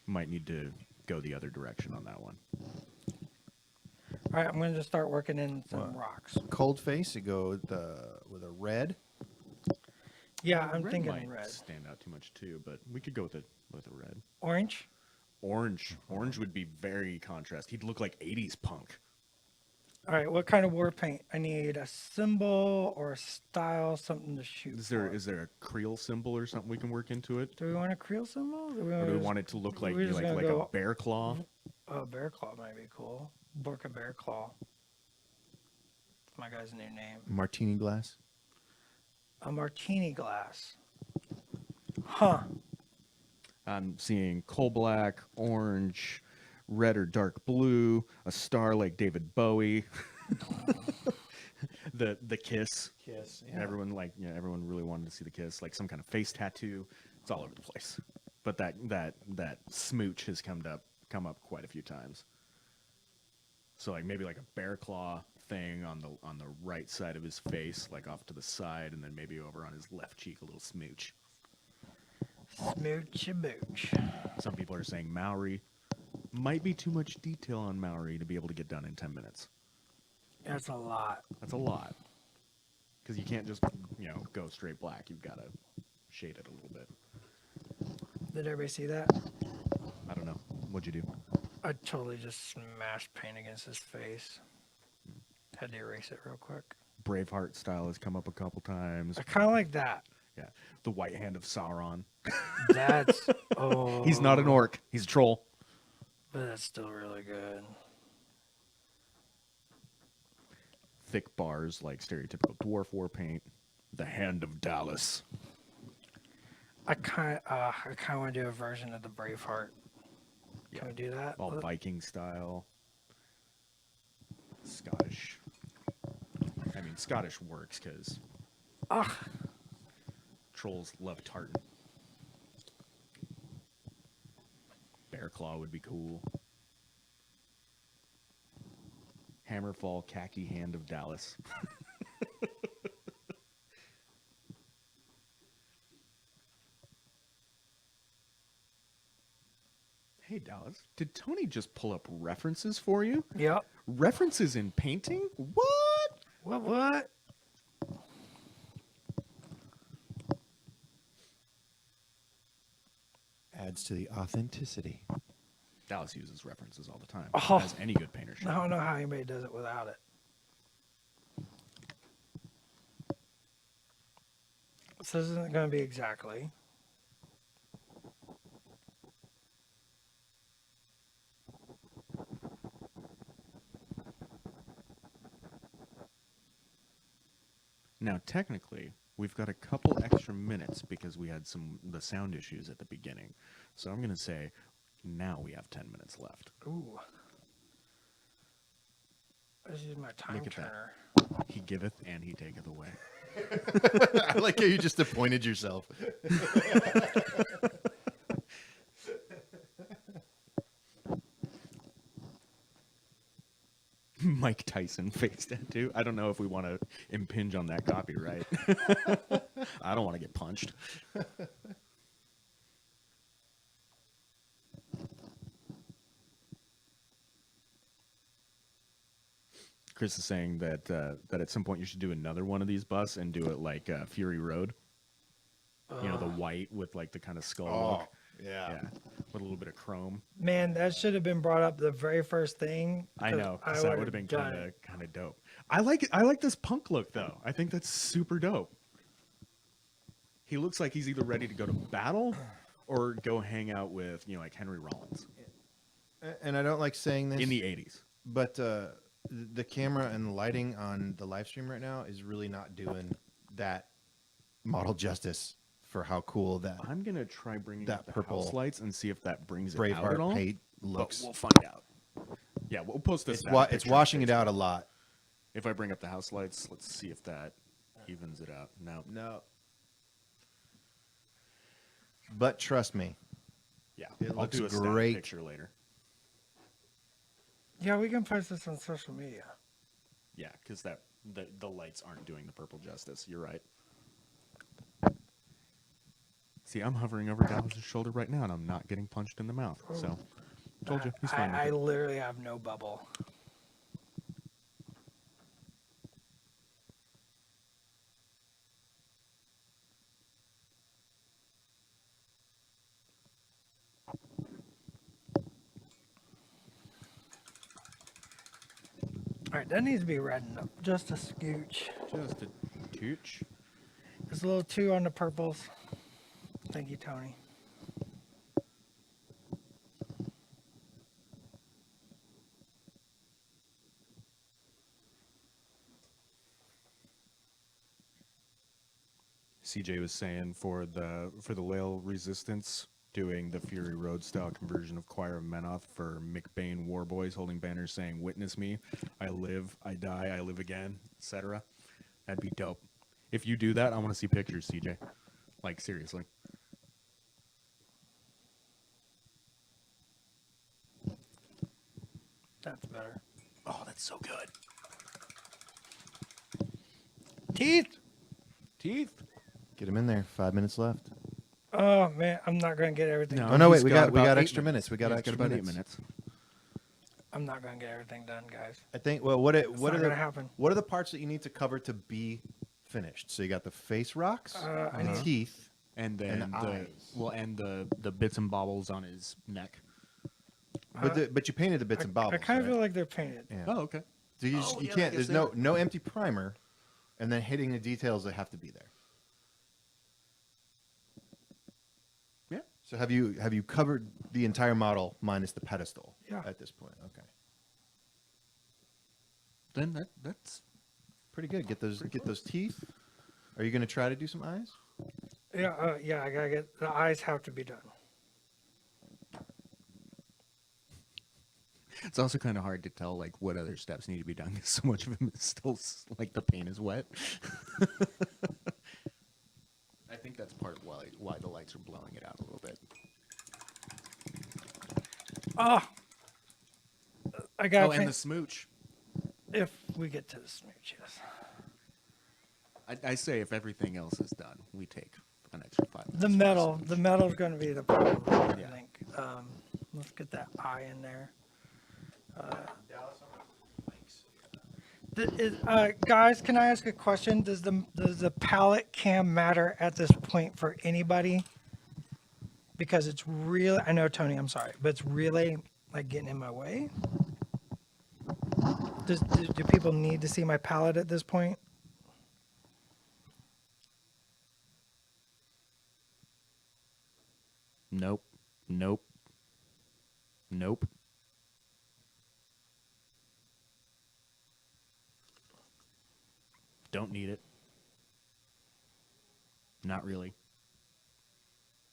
Might need to go the other direction on that one. All right, I'm going to just start working in some rocks. Cold face, you go with a red. Yeah, I'm Red thinking might red. stand out too much too, but we could go with a red. Orange. Orange would be very contrast. He'd look like 80s punk. All right, what kind of war paint? I need a symbol or a style, something to shoot. Is there for. a Creole symbol or something we can work into it? Do we want a Creole symbol? Or do we want it to look like we're just gonna a go- bear claw? Oh, bear claw might be cool. Borka bear claw. That's my guy's new name. Martini glass. A martini glass. Huh. I'm seeing coal black, orange, red or dark blue, a star like David Bowie. the kiss. Kiss. Everyone everyone really wanted to see the kiss, like some kind of face tattoo. It's all over the place. But that smooch has come up quite a few times. So like maybe like a bear claw thing on the right side of his face, like off to the side, and then maybe over on his left cheek a little smooch. Smooch a mooch. Some people are saying Maori. Might be too much detail on Maori to be able to get done in 10 minutes. That's a lot. That's a lot. Because you can't just, go straight black. You've got to shade it a little bit. Did everybody see that? I don't know. What'd you do? I totally just smashed paint against his face. Had to erase it real quick. Braveheart style has come up a couple times. I kind of like that. Yeah. The white hand of Sauron. That's oh. He's not an orc. He's a troll. But that's still really good. Thick bars like stereotypical dwarf war paint. The hand of Dallas. I kind of want to do a version of the Braveheart. Can we do that? All Viking style. Scottish. I mean, Scottish works because trolls love tartan. Bear claw would be cool. Hammerfall khaki hand of Dallas. Hey Dallas, did Tony just pull up references for you? Yep. References in painting? What? What? Adds to the authenticity. Dallas uses references all the time, Oh. as any good painter should. I don't know how anybody does it without it. So this isn't going to be exactly. Now, technically, we've got a couple extra minutes because we had the sound issues at the beginning. So I'm going to say now we have 10 minutes left. Ooh. I just use my time Look at that. turner. He giveth and he taketh away. I like how you just appointed yourself. Mike Tyson face tattoo. I don't know if we want to impinge on that copyright. I don't want to get punched. Chris is saying that that at some point you should do another one of these busts and do it like Fury Road. You know, the white with like the kind of skull look. Yeah, with a little bit of chrome. Man, that should have been brought up the very first thing. I 'cause know, I 'cause that would've would have been done it. kind of dope. I like it. I like this punk look though. I think that's super dope. He looks like he's either ready to go to battle or go hang out with, you know, like Henry Rollins And I don't like saying this in the 80s. but the camera and the lighting on the live stream right now is really not doing that model justice for how cool that I'm gonna try bringing that up the purple house lights and see if that brings it out at Braveheart all. paint But looks. we'll find out. Yeah, we'll post this. It's washing it out a lot. If I bring up the house lights, let's see if that evens it out. No. But trust me, Yeah, It I'll looks do a stat great. picture later. Yeah, we can post this on social media. Yeah, because the lights aren't doing the purple justice. You're right. See, I'm hovering over Dallas's shoulder right now, and I'm not getting punched in the mouth. So, told you, he's fine. with I it. literally have no bubble. All right, that needs to be reddened up just a scooch. Just a tooch. There's a little too on the purples. Thank you, Tony. CJ was saying for the Lail Resistance, doing the Fury Road style conversion of Choir of Menoth for McBain War Boys, holding banners saying "Witness me, I live, I die, I live again," etc. That'd be dope. If you do that, I want to see pictures, CJ. Like seriously. That's better. Oh, that's so good. Teeth. Teeth. get them in there. 5 minutes left. Oh man, I'm not gonna get everything. Oh, no, wait, he's we got about 8 extra minutes. We got He's extra about minutes. 8 minutes. I'm not gonna get everything done, guys. I think. Well, what It's are not the gonna happen. what are the parts that you need to cover to be finished? So you got the face rocks, I the need- teeth. And then And the eyes. and the bits and bobbles on his neck. But you painted the bits and bobbles. I kind of right? feel like they're painted. Yeah. Oh, okay. So you, Oh, you yeah, I can't. guess There's they no empty primer, and then hitting the details that have to be there. Yeah. So have you covered the entire model minus the pedestal? Yeah. At this point, okay. Then that's Pretty good. Get those teeth. Are you going to try to do some eyes? Yeah, yeah. I gotta get the eyes have to be done. It's also kind of hard to tell like what other steps need to be done because so much of him is still like the paint is wet. I think that's part of why the lights are blowing it out a little bit. Oh, I gotta Oh, and change the smooch. if we get to the smooch. Yes. I say if everything else is done, we take an extra 5 minutes. The for metal, smooch. the metal's going to be the problem. I Yeah. think. Let's get that eye in there. Guys, can I ask a question? Does the palette cam matter at this point for anybody? Because it's really, I know Tony, I'm sorry, but it's really like getting in my way. Do people need to see my palette at this point? Nope. Nope. Nope. Don't need it. Not really.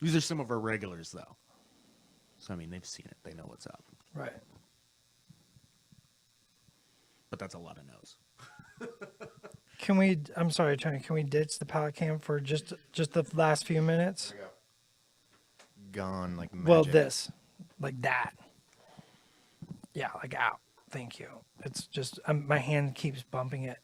These are some of our regulars, though. So, I mean, they've seen it. They know what's up. Right. But that's a lot of no's. Can we? I'm sorry, Tony. Can we ditch the palette cam for just the last few minutes? Gone like magic. Well, this, like that. Yeah, like out. Thank you. It's just my hand keeps bumping it.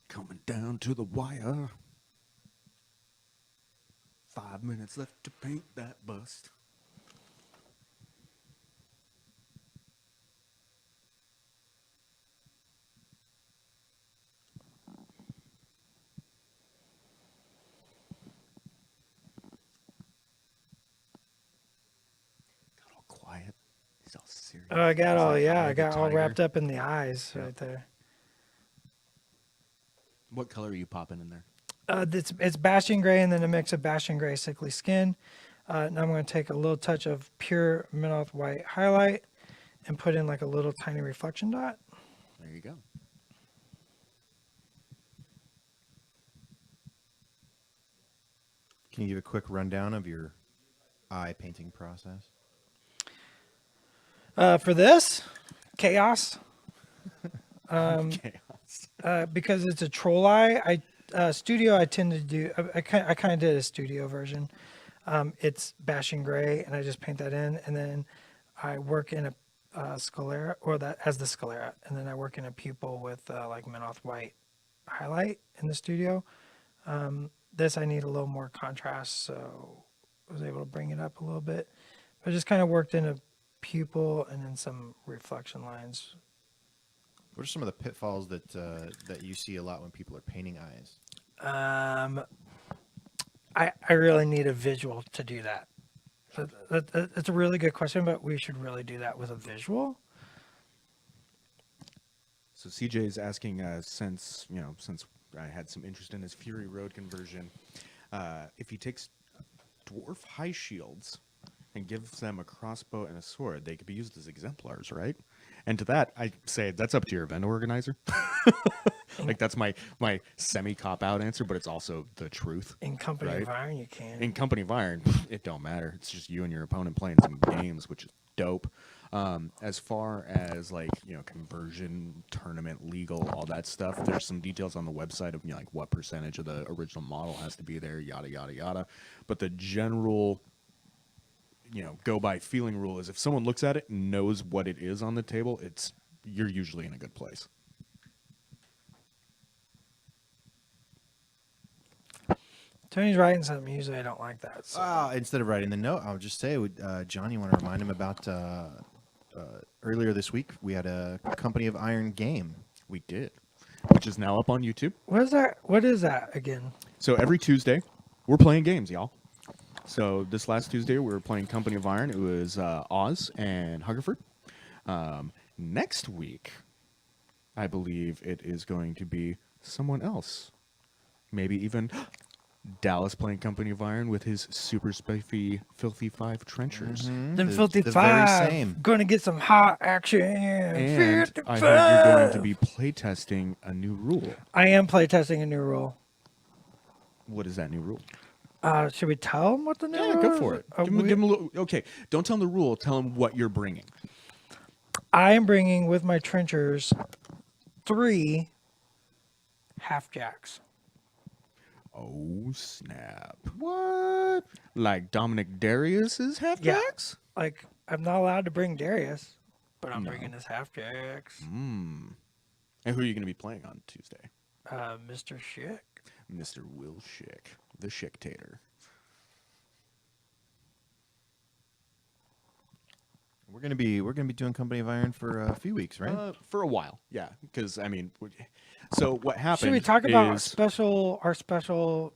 Coming down to the wire. 5 minutes left to paint that bust. Got all quiet. He's all serious. Oh, I got He's all like, yeah. "Eye I of the got all tiger." wrapped up in the eyes Yeah. right there. What color are you popping in there? It's Bastion Gray and then a mix of Bastion Gray Sickly Skin. Now I'm going to take a little touch of pure Minoth White highlight and put in like a little tiny reflection dot. There you go. Can you give a quick rundown of your eye painting process? For this, chaos. Chaos. Because it's a troll eye. Studio I tend to do. I kind of did a studio version. It's Bastion Gray, and I just paint that in, and then I work in a sclera, or that as the sclera, and then I work in a pupil with like Minoth White highlight in the studio. This I need a little more contrast, so I was able to bring it up a little bit. But I just kind of worked in a pupil and then some reflection lines. What are some of the pitfalls that you see a lot when people are painting eyes? I really need a visual to do that. That's a really good question, but we should really do that with a visual. So CJ is asking, since I had some interest in his Fury Road conversion, if he takes dwarf high shields and gives them a crossbow and a sword, they could be used as exemplars, right? And to that, I say that's up to your event organizer. Like that's my semi cop out answer, but it's also the truth. In Company Right. of Iron, you can. In Company of Iron, it don't matter. It's just you and your opponent playing some games, which is dope. As far as like conversion, tournament, legal, all that stuff, there's some details on the website of like what percentage of the original model has to be there, yada yada yada. But the general go by feeling rule is if someone looks at it and knows what it is on the table, you're usually in a good place. Tony's writing something. Usually I don't like that. So. Instead of writing the note, I'll just say, John, you want to remind him about earlier this week we had a Company of Iron game. We did, which is now up on YouTube. What is that? What is that again? So every Tuesday, we're playing games, y'all. So this last Tuesday, we were playing Company of Iron. It was Oz and Hungerford. Next week, I believe it is going to be someone else. Maybe even Dallas playing Company of Iron with his super spiffy, filthy 5 trenchers. Them The- filthy the very five. same. Gonna get some hot action. And 55. I heard you're going to be playtesting a new rule. I am playtesting a new rule. What is that new rule? Should we tell them what the new rule Yeah, go is? for it. Give him a little. Okay, don't tell him the rule. Tell him what you're bringing. I am bringing with my trenchers 3 half jacks. Oh snap! What? Like Dominic Darius's half Yeah. jacks? Like I'm not allowed to bring Darius, but I'm No. bringing his half jacks. And who are you going to be playing on Tuesday? Mr. Schick. Mr. Will Schick, the Schicktator. We're gonna be doing Company of Iron for a few weeks, right? For a while, yeah. Because I mean, so what happened? Should we talk about our is- special?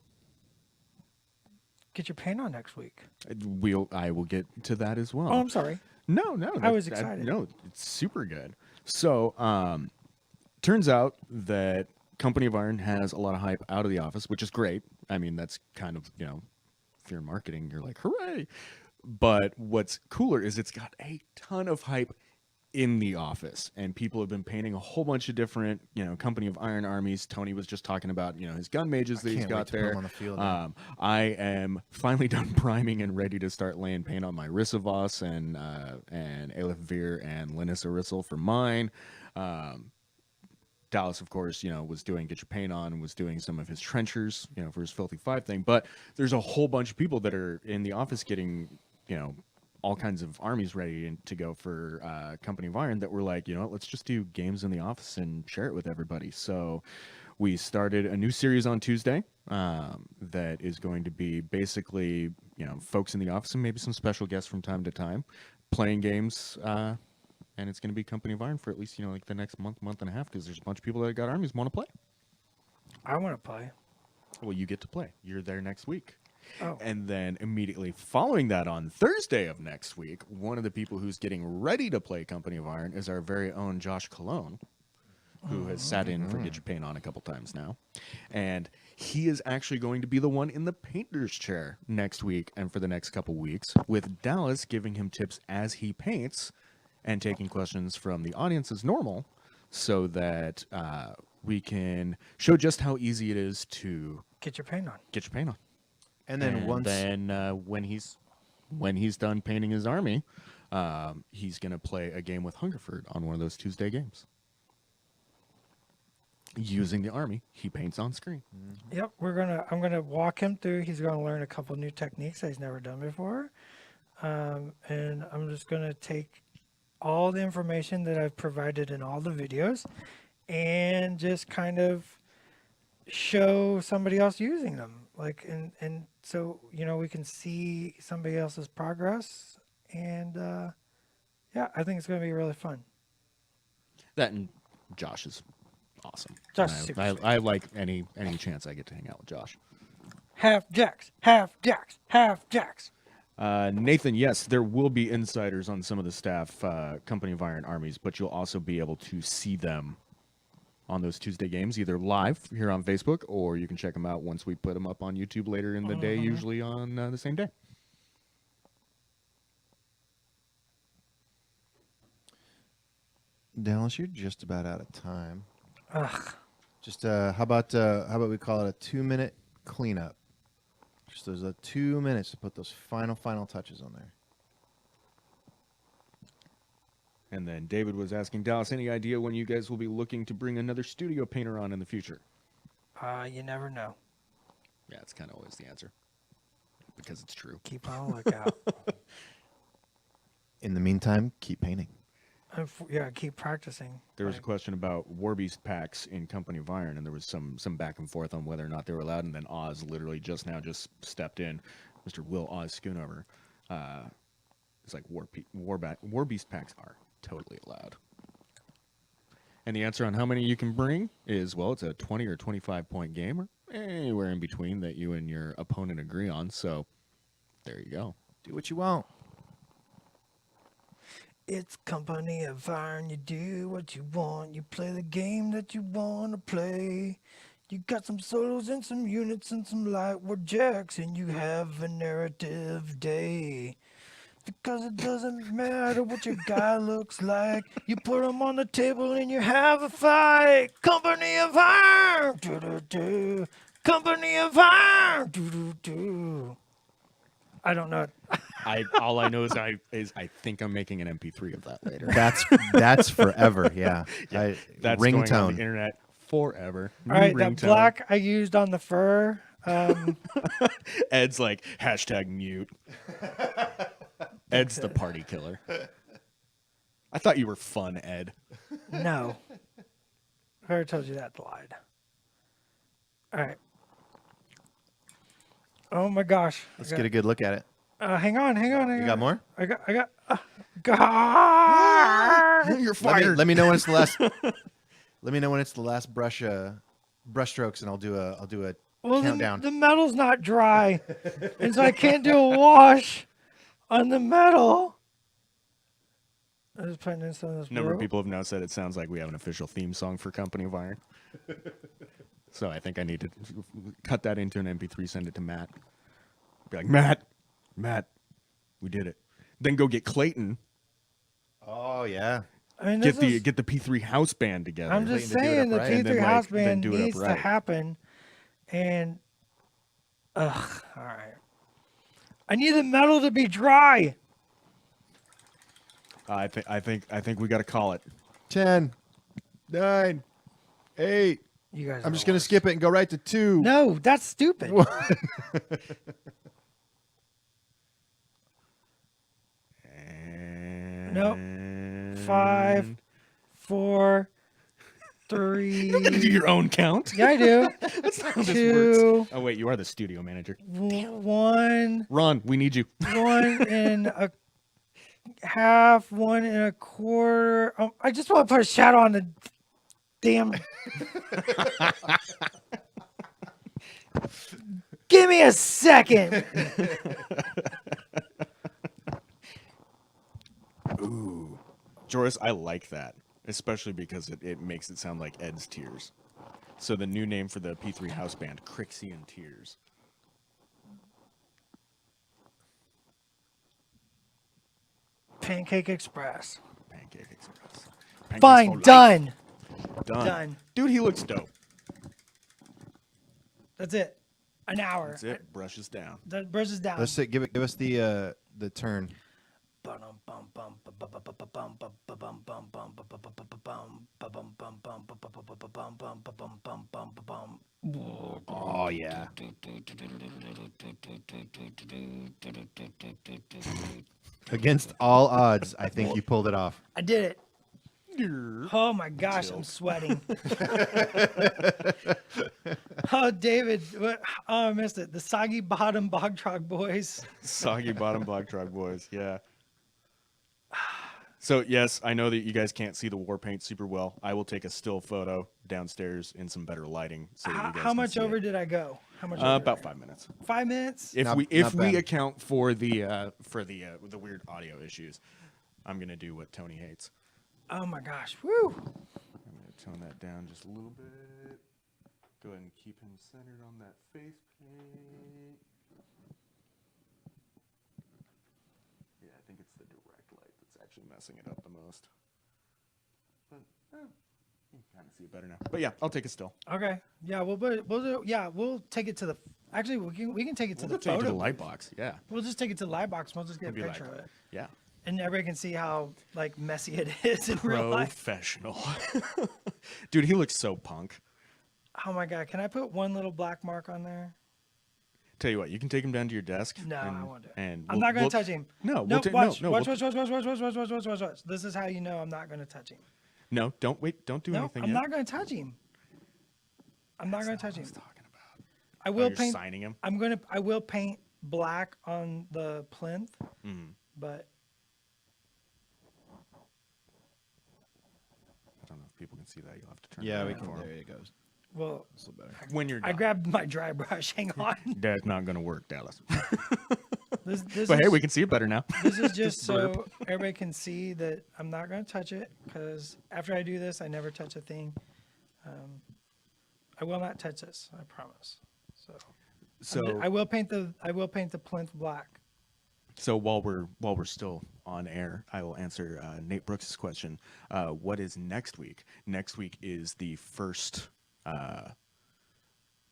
Get your paint on next week. I will get to that as well. Oh, I'm sorry. No, I was excited. No, it's super good. So, turns out that Company of Iron has a lot of hype out of the office, which is great. I mean, that's kind of, if you're in marketing, you're like, hooray. But what's cooler is it's got a ton of hype in the office, and people have been painting a whole bunch of different, Company of Iron armies. Tony was just talking about, his gun mages that he's can't wait got to put there. 'em on the field. I am finally done priming and ready to start laying paint on my Rissavos and Aleph Veer and Linus Arisal for mine. Dallas, of course, was doing Get Your Paint On and was doing some of his trenchers, for his Filthy Five thing. But there's a whole bunch of people that are in the office getting, all kinds of armies ready to go for Company of Iron that were like, let's just do games in the office and share it with everybody. So we started a new series on Tuesday that is going to be basically, folks in the office and maybe some special guests from time to time playing games. And it's going to be Company of Iron for at least, like the next month and a half, because there's a bunch of people that got armies want to play. I want to play. Well, you get to play. You're there next week. Oh. And then immediately following that on Thursday of next week, one of the people who's getting ready to play Company of Iron is our very own Josh Cologne, who has sat in for Get Your Paint On a couple times now. And he is actually going to be the one in the painter's chair next week and for the next couple weeks, with Dallas giving him tips as he paints and taking questions from the audience as normal, so that we can show just how easy it is to Get your paint on. get your paint on. And then when he's done painting his army, he's gonna play a game with Hungerford on one of those Tuesday games, using the army he paints on screen. Yep, I'm gonna walk him through. He's gonna learn a couple new techniques that he's never done before, and I'm just gonna take all the information that I've provided in all the videos, and just kind of show somebody else using them. And so we can see somebody else's progress, and yeah, I think it's gonna be really fun. That and Josh is awesome. Josh And is super sweet. I like any chance I get to hang out with Josh. Half jacks, half jacks, half jacks. Nathan, yes, there will be insiders on some of the staff, Company of Iron armies, but you'll also be able to see them on those Tuesday games, either live here on Facebook, or you can check them out once we put them up on YouTube later in the day, usually on the same day. Dallas, you're just about out of time. Ugh. Just how about we call it a 2-minute cleanup? Just those 2 minutes to put those final touches on there. And then David was asking Dallas, any idea when you guys will be looking to bring another studio painter on in the future? You never know. Yeah, it's kind of always the answer, because it's true. Keep on the lookout. In the meantime, keep painting. Yeah, keep practicing. There was a question about Warbeast packs in Company of Iron, and there was some back and forth on whether or not they were allowed. And then Oz literally just stepped in. Mr. Will Oz Schoonover. It's like Warbeast packs are totally allowed. And the answer on how many you can bring is, well, it's a 20 or 25 point game, or anywhere in between that you and your opponent agree on. So there you go. Do what you want. It's Company of Iron. You do what you want. You play the game that you want to play. You got some solos and some units and some light war jacks, and you have a narrative day. Because it doesn't matter what your guy looks like. You put him on the table and you have a fight. Company of Iron. Doo-doo-doo. Company of Iron. Doo-doo-doo. I don't know. All I know is I think I'm making an MP3 of that later. That's forever. Yeah. That's going on Ringtone. the internet forever. All right, New that ringtone. black I used on the fur. Ed's like #mute. Ed's the party killer. I thought you were fun, Ed. No. Whoever told you that lied. All right. Oh my gosh. Let's get a good look at it. Hang on. You got more? I got. God. You're Let fired. me know when it's the last. Let me know when it's the last brush strokes, and I'll do a Well, countdown. the metal's not dry, and so I can't do a wash on the metal. I was putting in some of this. A number of blue. people have now said it sounds like we have an official theme song for Company of Iron. So I think I need to cut that into an MP3, send it to Matt. Be like, Matt, we did it. Then go get Clayton Oh yeah. I mean, Get this the is, get the P3 house band together. I'm just Waiting to do it saying the upright. And P3 then, house then band do it needs to upright. happen. And, ugh, all right. I need the metal to be dry. I think we got to call it. 10, 9, 8. You guys. I'm just gonna skip it and go right to 2. No, that's stupid. Nope. And 5, 4, You're gonna do 3. your own count. Yeah, I do. That's not how this 2, works. Oh wait, you are the studio manager. 1, Ron, we need you. 1.5, 1.25. I just want to put a shadow on the damn. Give me a second. Ooh, Joris, I like that, especially because it makes it sound like Ed's Tears. So the new name for the P3 house band, Crixian Tears. Pancake Express. Pancake Express. Pancakes Fine, for life. done. Done. Done. Dude, he looks dope. That's it. An hour. That's it. Brushes down. That brushes down. Let's say, give us the turn. Oh yeah. Against all odds, I think you pulled it off. I did it. Oh my gosh, I'm sweating. Oh, David, what? Oh, I missed it. The Soggy Bottom Bog Trog Boys. Soggy Bottom Bog Trog Boys, yeah. So, yes, I know that you guys can't see the war paint super well. I will take a still photo downstairs in some better lighting. So that you guys How can much see over it. did I go? How much? About 5 minutes. 5 minutes? If Not- we not bad. account for the weird audio issues, I'm gonna do what Tony hates. Oh my gosh. Woo. I'm gonna tone that down just a little bit. Go ahead and keep him centered on that face paint. Yeah, I think it's the direct light that's actually messing it up the most. But you can kind of see it better now. But yeah, I'll take it still. Okay. Yeah, we'll take it to the. Actually, we can take it to We'll the take it photo. to the light box. Yeah. We'll just take it to the light box. We'll just get a It'll be picture like- of it, Yeah. and everybody can see how like messy it is in real life. Professional. Dude, he looks so punk. Oh my god! Can I put one little black mark on there? Tell you what, you can take him down to your desk. No, and, I won't do it. And I'm not gonna touch him. No, No, we'll watch, no, watch, we'll- watch. This is how you know I'm not gonna touch him. No, don't wait. Don't do No, anything I'm yet. not gonna touch him. I'm not gonna touch him. What I was talking about. I will you're paint. signing him? I will paint black on the plinth, Mhm. but I don't know if people can see that. You'll have to turn. Yeah, it we around can. for 'em. There it goes. well, That's a little better. When you're I done. grabbed my dry brush. Hang on. That's not gonna work, Dallas. This But hey, is, we can see it better now. This is just burp. so everybody can see that I'm not gonna touch it because after I do this, I never touch a thing. I will not touch this. I promise. So, So I will paint the plinth black. So while we're still on air, I will answer Nate Brooks' question. What is next week? Next week is the first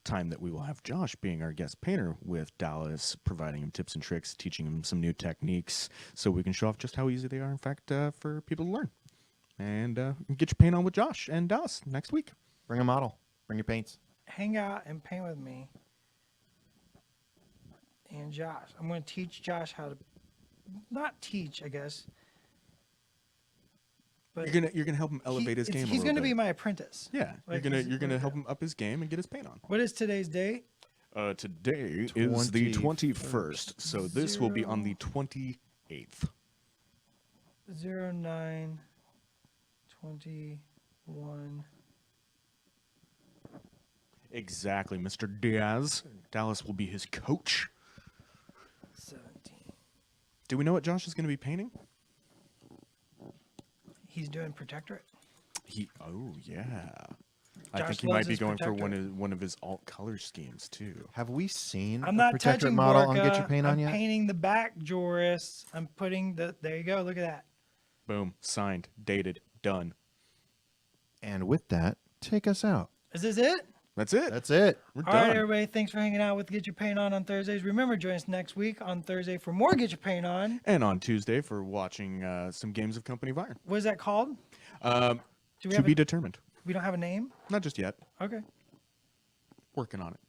time that we will have Josh being our guest painter, with Dallas providing him tips and tricks, teaching him some new techniques, so we can show off just how easy they are, in fact, for people to learn. And get your paint on with Josh and Dallas next week. Bring a model. Bring your paints. Hang out and paint with me. And Josh, I'm going to teach Josh how to, not teach, I guess. But You're gonna help him elevate his game. He's going to be my apprentice. Yeah, Like, you're gonna help him up his game and get his paint on. What is today's date? Today is the 21st. 21st, so this will be on the 28th. 09/21. Exactly, Mr. Diaz. Dallas will be his coach. 17. Do we know what Josh is going to be painting? He's doing Protectorate. Oh yeah. I Josh think he loves might be his going for Protectorate. one of his alt color schemes too. Have we seen I'm a not protectorate touching model on Gorka. Get Your Paint On I'm yet? painting the back, Joris. I'm putting the. There you go. Look at that. Boom, signed, dated, Done. And with that, take us out. Is this it? That's it. That's it. We're All done. right, everybody. Thanks for hanging out with Get Your Paint On Thursdays. Remember, join us next week on Thursday for more Get Your Paint On. And on Tuesday for watching some games of Company of Iron. What is that called? Um, Do we to have be a, determined. we don't have a name? Not just yet. Okay. Working on it.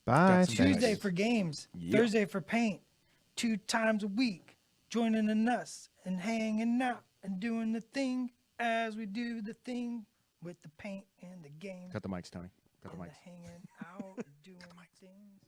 Bye. some thanks. Tuesday for games. Yep. Thursday for paint. 2 times a week. Joining in us and hanging out and doing the thing as we do the thing with the paint and the game. Cut the mics, Tony. Cut the and mics. the hanging out, doing things.